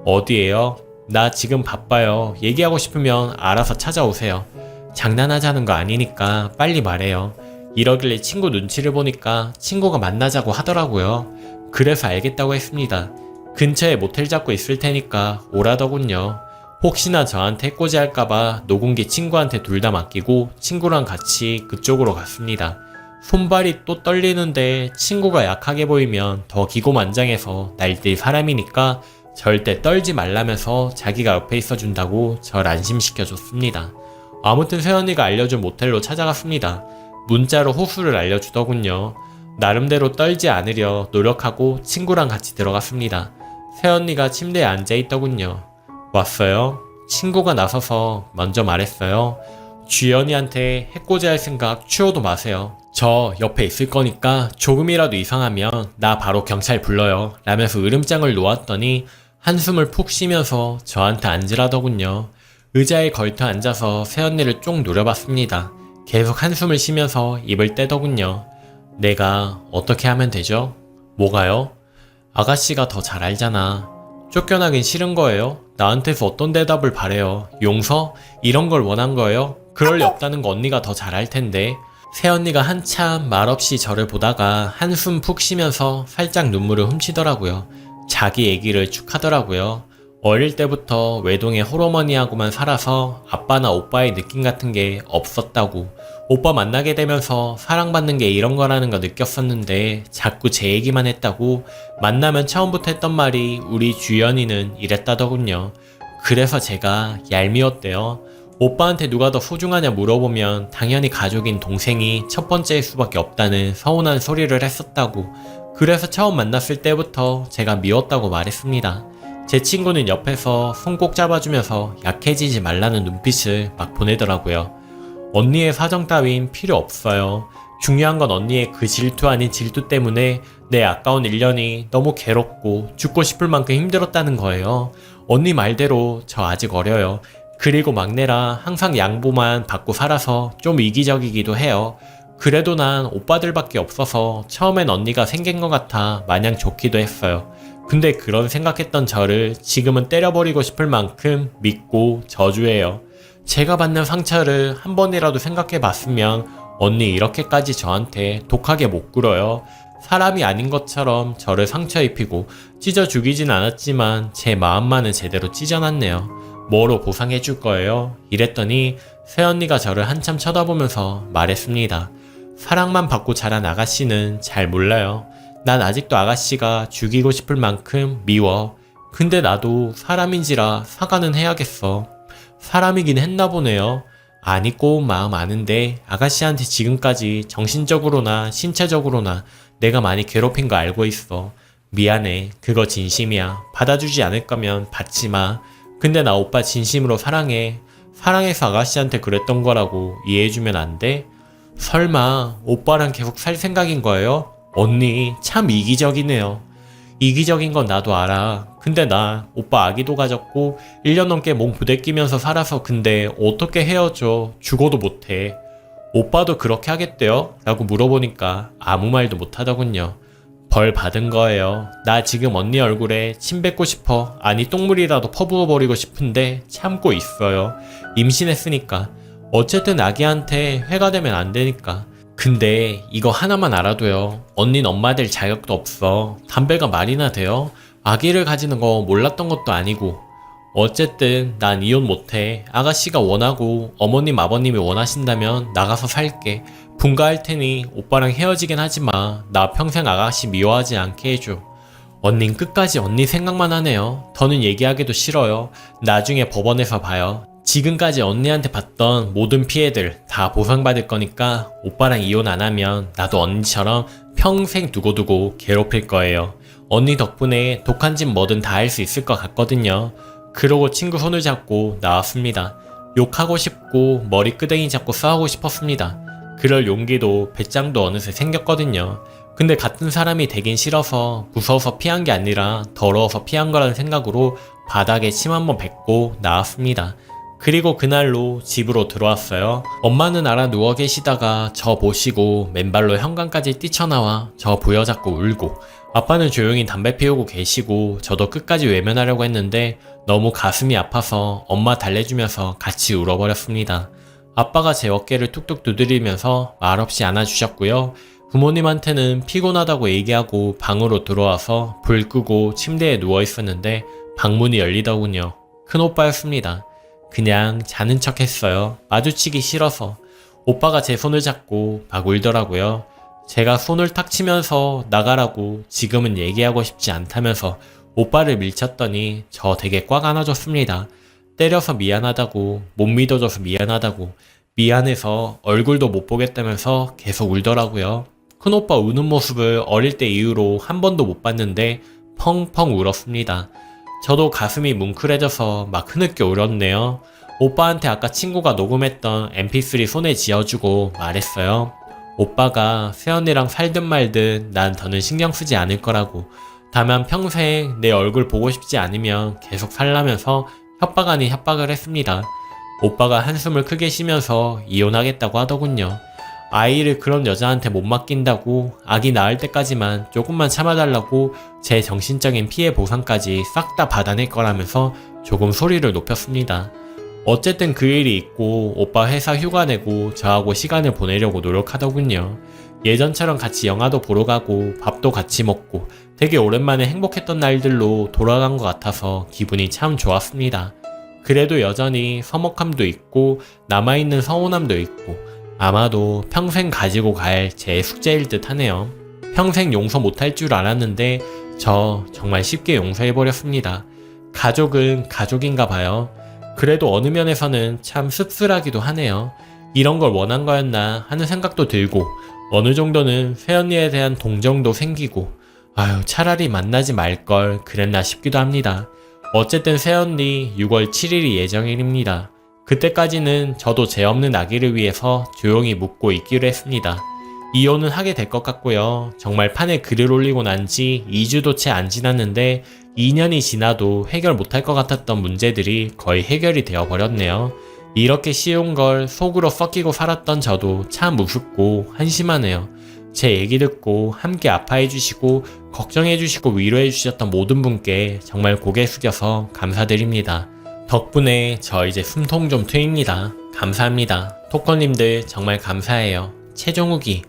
어디에요? 나 지금 바빠요. 얘기하고 싶으면 알아서 찾아오세요. 장난하자는 거 아니니까 빨리 말해요. 이러길래 친구 눈치를 보니까 친구가 만나자고 하더라고요. 그래서 알겠다고 했습니다. 근처에 모텔 잡고 있을 테니까 오라더군요. 혹시나 저한테 해코지 할까봐 녹음기 친구한테 둘 다 맡기고 친구랑 같이 그쪽으로 갔습니다. 손발이 또 떨리는데 친구가 약하게 보이면 더 기고만장해서 날뛸 사람이니까 절대 떨지 말라면서 자기가 옆에 있어준다고 절 안심시켜줬습니다. 아무튼 새언니가 알려준 모텔로 찾아갔습니다. 문자로 호수를 알려주더군요. 나름대로 떨지 않으려 노력하고 친구랑 같이 들어갔습니다. 새언니가 침대에 앉아있더군요. 왔어요? 친구가 나서서 먼저 말했어요. 주연이한테 해코지 할 생각 추워도 마세요. 저 옆에 있을 거니까 조금이라도 이상하면 나 바로 경찰 불러요. 라면서 으름장을 놓았더니 한숨을 푹 쉬면서 저한테 앉으라더군요. 의자에 걸터 앉아서 새언니를 쭉 노려봤습니다. 계속 한숨을 쉬면서 입을 떼더군요. 내가 어떻게 하면 되죠? 뭐가요? 아가씨가 더 잘 알잖아. 쫓겨나긴 싫은 거예요? 나한테서 어떤 대답을 바래요? 용서? 이런 걸 원한 거예요? 그럴 리 없다는 거 언니가 더 잘 알 텐데. 새언니가 한참 말없이 저를 보다가 한숨 푹 쉬면서 살짝 눈물을 훔치더라고요. 자기 얘기를 쭉 하더라고요. 어릴 때부터 외동의 홀어머니하고만 살아서 아빠나 오빠의 느낌 같은 게 없었다고. 오빠 만나게 되면서 사랑받는 게 이런 거라는 거 느꼈었는데 자꾸 제 얘기만 했다고. 만나면 처음부터 했던 말이 우리 주연이는 이랬다더군요. 그래서 제가 얄미웠대요. 오빠한테 누가 더 소중하냐 물어보면 당연히 가족인 동생이 첫 번째일 수밖에 없다는 서운한 소리를 했었다고. 그래서 처음 만났을 때부터 제가 미웠다고 말했습니다. 제 친구는 옆에서 손 꼭 잡아주면서 약해지지 말라는 눈빛을 막 보내더라고요. 언니의 사정 따윈 필요 없어요. 중요한 건 언니의 그 질투 아닌 질투 때문에 내 아까운 1년이 너무 괴롭고 죽고 싶을 만큼 힘들었다는 거예요. 언니 말대로 저 아직 어려요. 그리고 막내라 항상 양보만 받고 살아서 좀 이기적이기도 해요. 그래도 난 오빠들밖에 없어서 처음엔 언니가 생긴 것 같아 마냥 좋기도 했어요. 근데 그런 생각했던 저를 지금은 때려버리고 싶을 만큼 믿고 저주해요. 제가 받는 상처를 한 번이라도 생각해 봤으면 언니 이렇게까지 저한테 독하게 못 굴어요. 사람이 아닌 것처럼 저를 상처 입히고 찢어 죽이진 않았지만 제 마음만은 제대로 찢어놨네요. 뭐로 보상해 줄 거예요? 이랬더니 새언니가 저를 한참 쳐다보면서 말했습니다. 사랑만 받고 자란 아가씨는 잘 몰라요. 난 아직도 아가씨가 죽이고 싶을 만큼 미워. 근데 나도 사람인지라 사과는 해야겠어. 사람이긴 했나 보네요. 안 잊고 온 마음 아는데 아가씨한테 지금까지 정신적으로나 신체적으로나 내가 많이 괴롭힌 거 알고 있어. 미안해. 그거 진심이야. 받아주지 않을 거면 받지 마. 근데 나 오빠 진심으로 사랑해. 사랑해서 아가씨한테 그랬던 거라고 이해해주면 안 돼? 설마 오빠랑 계속 살 생각인 거예요? 언니 참 이기적이네요. 이기적인 건 나도 알아. 근데 나 오빠 아기도 가졌고 1년 넘게 몸 부대끼면서 살아서 근데 어떻게 헤어져. 죽어도 못해. 오빠도 그렇게 하겠대요? 라고 물어보니까 아무 말도 못하더군요. 벌 받은 거예요. 나 지금 언니 얼굴에 침 뱉고 싶어. 아니 똥물이라도 퍼부어버리고 싶은데 참고 있어요. 임신했으니까. 어쨌든 아기한테 해가 되면 안 되니까. 근데 이거 하나만 알아둬요. 언닌 엄마 될 자격도 없어. 담배가 말이나 돼요? 아기를 가지는 거 몰랐던 것도 아니고. 어쨌든 난 이혼 못해. 아가씨가 원하고 어머님 아버님이 원하신다면 나가서 살게. 분가할 테니 오빠랑 헤어지긴 하지마. 나 평생 아가씨 미워하지 않게 해줘. 언닌 끝까지 언니 생각만 하네요. 더는 얘기하기도 싫어요. 나중에 법원에서 봐요. 지금까지 언니한테 받던 모든 피해들 다 보상받을 거니까 오빠랑 이혼 안 하면 나도 언니처럼 평생 두고두고 괴롭힐 거예요. 언니 덕분에 독한 짓 뭐든 다 할 수 있을 것 같거든요. 그러고 친구 손을 잡고 나왔습니다. 욕하고 싶고 머리끄댕이 잡고 싸우고 싶었습니다. 그럴 용기도 배짱도 어느새 생겼거든요. 근데 같은 사람이 되긴 싫어서 무서워서 피한 게 아니라 더러워서 피한 거라는 생각으로 바닥에 침 한번 뱉고 나왔습니다. 그리고 그날로 집으로 들어왔어요. 엄마는 알아 누워 계시다가 저 보시고 맨발로 현관까지 뛰쳐나와 저 부여잡고 울고, 아빠는 조용히 담배 피우고 계시고 저도 끝까지 외면하려고 했는데 너무 가슴이 아파서 엄마 달래주면서 같이 울어버렸습니다. 아빠가 제 어깨를 툭툭 두드리면서 말없이 안아주셨고요. 부모님한테는 피곤하다고 얘기하고 방으로 들어와서 불 끄고 침대에 누워있었는데 방문이 열리더군요. 큰오빠였습니다. 그냥 자는 척 했어요. 마주치기 싫어서. 오빠가 제 손을 잡고 막 울더라고요. 제가 손을 탁 치면서 나가라고 지금은 얘기하고 싶지 않다면서 오빠를 밀쳤더니 저 되게 꽉 안아줬습니다. 때려서 미안하다고, 못 믿어줘서 미안하다고, 미안해서 얼굴도 못 보겠다면서 계속 울더라고요. 큰오빠 우는 모습을 어릴 때 이후로 한 번도 못 봤는데 펑펑 울었습니다. 저도 가슴이 뭉클해져서 막 흐느껴 울었네요. 오빠한테 아까 친구가 녹음했던 mp3 손에 쥐어주고 말했어요. 오빠가 세연이랑 살든 말든 난 더는 신경 쓰지 않을 거라고. 다만 평생 내 얼굴 보고 싶지 않으면 계속 살라면서 협박 아닌 협박을 했습니다. 오빠가 한숨을 크게 쉬면서 이혼하겠다고 하더군요. 아이를 그런 여자한테 못 맡긴다고, 아기 낳을 때까지만 조금만 참아달라고 제 정신적인 피해 보상까지 싹 다 받아낼 거라면서 조금 소리를 높였습니다. 어쨌든 그 일이 있고 오빠 회사 휴가 내고 저하고 시간을 보내려고 노력하더군요. 예전처럼 같이 영화도 보러 가고 밥도 같이 먹고 되게 오랜만에 행복했던 날들로 돌아간 것 같아서 기분이 참 좋았습니다. 그래도 여전히 서먹함도 있고 남아있는 서운함도 있고 아마도 평생 가지고 갈 제 숙제일 듯 하네요. 평생 용서 못할 줄 알았는데 저 정말 쉽게 용서해버렸습니다. 가족은 가족인가 봐요. 그래도 어느 면에서는 참 씁쓸하기도 하네요. 이런 걸 원한 거였나 하는 생각도 들고 어느 정도는 세연이에 대한 동정도 생기고 아유 차라리 만나지 말걸 그랬나 싶기도 합니다. 어쨌든 세연이 6월 7일이 예정일입니다. 그때까지는 저도 죄 없는 아기를 위해서 조용히 묵고 있기로 했습니다. 이혼은 하게 될 것 같고요. 정말 판에 글을 올리고 난 지 2주도 채 안 지났는데 2년이 지나도 해결 못할 것 같았던 문제들이 거의 해결이 되어 버렸네요. 이렇게 쉬운 걸 속으로 썩히고 살았던 저도 참 우습고 한심하네요. 제 얘기 듣고 함께 아파해주시고 걱정해주시고 위로해주셨던 모든 분께 정말 고개 숙여서 감사드립니다. 덕분에 저 이제 숨통 좀 트입니다. 감사합니다. 토커님들 정말 감사해요. 최종욱이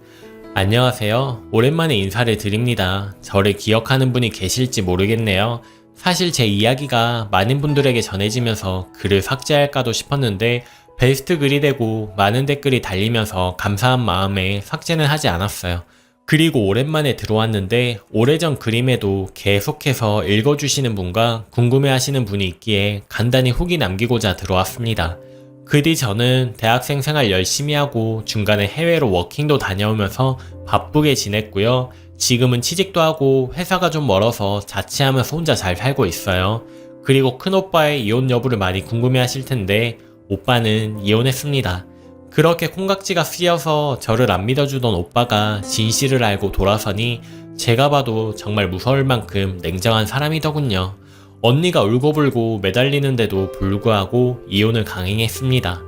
안녕하세요. 오랜만에 인사를 드립니다. 저를 기억하는 분이 계실지 모르겠네요. 사실 제 이야기가 많은 분들에게 전해지면서 글을 삭제할까도 싶었는데 베스트 글이 되고 많은 댓글이 달리면서 감사한 마음에 삭제는 하지 않았어요. 그리고 오랜만에 들어왔는데 오래전 그림에도 계속해서 읽어주시는 분과 궁금해하시는 분이 있기에 간단히 후기 남기고자 들어왔습니다. 그 뒤 저는 대학생 생활 열심히 하고 중간에 해외로 워킹도 다녀오면서 바쁘게 지냈고요. 지금은 취직도 하고 회사가 좀 멀어서 자취하면서 혼자 잘 살고 있어요. 그리고 큰오빠의 이혼 여부를 많이 궁금해 하실 텐데 오빠는 이혼했습니다. 그렇게 콩깍지가 쓰여서 저를 안 믿어주던 오빠가 진실을 알고 돌아서니 제가 봐도 정말 무서울 만큼 냉정한 사람이더군요. 언니가 울고불고 매달리는데도 불구하고 이혼을 강행했습니다.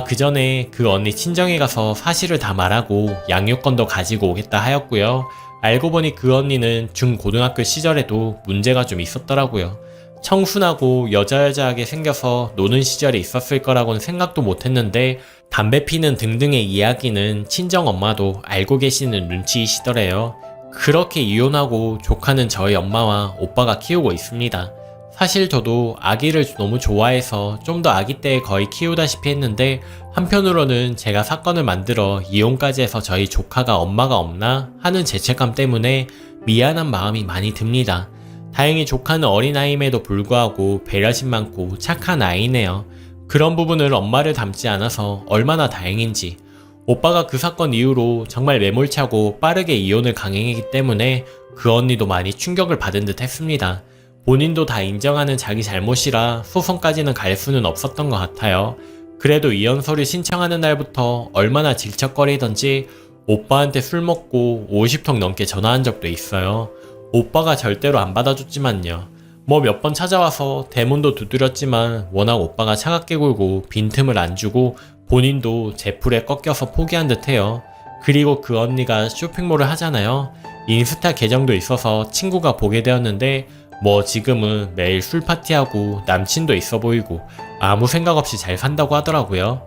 그 전에 그 언니 친정에 가서 사실을 다 말하고 양육권도 가지고 오겠다 하였고요. 알고 보니 그 언니는 중고등학교 시절에도 문제가 좀 있었더라고요. 청순하고 여자여자하게 생겨서 노는 시절이 있었을 거라고는 생각도 못했는데 담배 피는 등등의 이야기는 친정엄마도 알고 계시는 눈치이시더래요. 그렇게 이혼하고 조카는 저희 엄마와 오빠가 키우고 있습니다. 사실 저도 아기를 너무 좋아해서 좀 더 아기 때 거의 키우다시피 했는데 한편으로는 제가 사건을 만들어 이혼까지 해서 저희 조카가 엄마가 없나 하는 죄책감 때문에 미안한 마음이 많이 듭니다. 다행히 조카는 어린아이임에도 불구하고 배려심 많고 착한 아이네요. 그런 부분을 엄마를 닮지 않아서 얼마나 다행인지. 오빠가 그 사건 이후로 정말 매몰차고 빠르게 이혼을 강행했기 때문에 그 언니도 많이 충격을 받은 듯 했습니다. 본인도 다 인정하는 자기 잘못이라 소송까지는 갈 수는 없었던 것 같아요. 그래도 이혼서를 신청하는 날부터 얼마나 질척거리던지 오빠한테 술 먹고 50통 넘게 전화한 적도 있어요. 오빠가 절대로 안 받아줬지만요. 뭐 몇 번 찾아와서 대문도 두드렸지만 워낙 오빠가 차갑게 굴고 빈틈을 안 주고 본인도 제 풀에 꺾여서 포기한 듯 해요. 그리고 그 언니가 쇼핑몰을 하잖아요. 인스타 계정도 있어서 친구가 보게 되었는데 뭐 지금은 매일 술 파티하고 남친도 있어 보이고 아무 생각 없이 잘 산다고 하더라고요.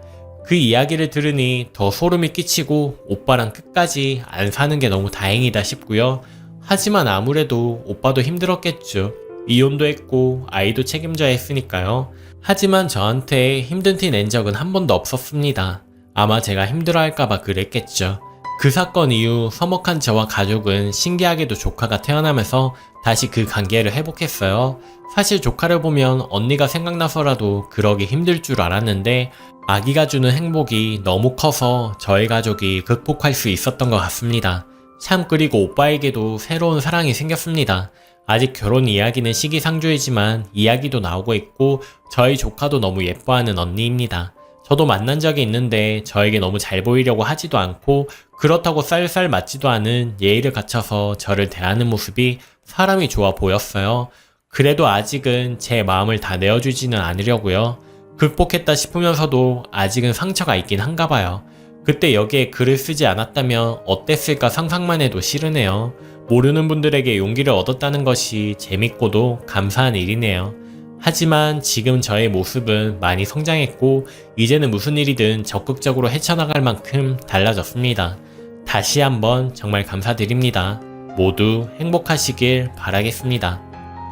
그 이야기를 들으니 더 소름이 끼치고 오빠랑 끝까지 안 사는 게 너무 다행이다 싶고요. 하지만 아무래도 오빠도 힘들었겠죠. 이혼도 했고 아이도 책임져야 했으니까요. 하지만 저한테 힘든 티 낸 적은 한 번도 없었습니다. 아마 제가 힘들어할까봐 그랬겠죠. 그 사건 이후 서먹한 저와 가족은 신기하게도 조카가 태어나면서 다시 그 관계를 회복했어요. 사실 조카를 보면 언니가 생각나서라도 그러기 힘들 줄 알았는데 아기가 주는 행복이 너무 커서 저희 가족이 극복할 수 있었던 것 같습니다. 참, 그리고 오빠에게도 새로운 사랑이 생겼습니다. 아직 결혼 이야기는 시기상조이지만 이야기도 나오고 있고 저희 조카도 너무 예뻐하는 언니입니다. 저도 만난 적이 있는데 저에게 너무 잘 보이려고 하지도 않고 그렇다고 쌀쌀 맞지도 않은 예의를 갖춰서 저를 대하는 모습이 사람이 좋아 보였어요. 그래도 아직은 제 마음을 다 내어주지는 않으려고요. 극복했다 싶으면서도 아직은 상처가 있긴 한가 봐요. 그때 여기에 글을 쓰지 않았다면 어땠을까 상상만 해도 싫으네요. 모르는 분들에게 용기를 얻었다는 것이 재밌고도 감사한 일이네요. 하지만 지금 저의 모습은 많이 성장했고 이제는 무슨 일이든 적극적으로 헤쳐나갈 만큼 달라졌습니다. 다시 한번 정말 감사드립니다. 모두 행복하시길 바라겠습니다.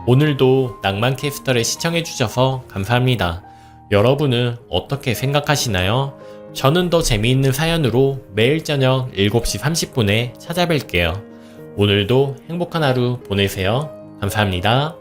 오늘도 낭만캐스터를 시청해주셔서 감사합니다. 여러분은 어떻게 생각하시나요? 저는 더 재미있는 사연으로 매일 저녁 7시 30분에 찾아뵐게요. 오늘도 행복한 하루 보내세요. 감사합니다.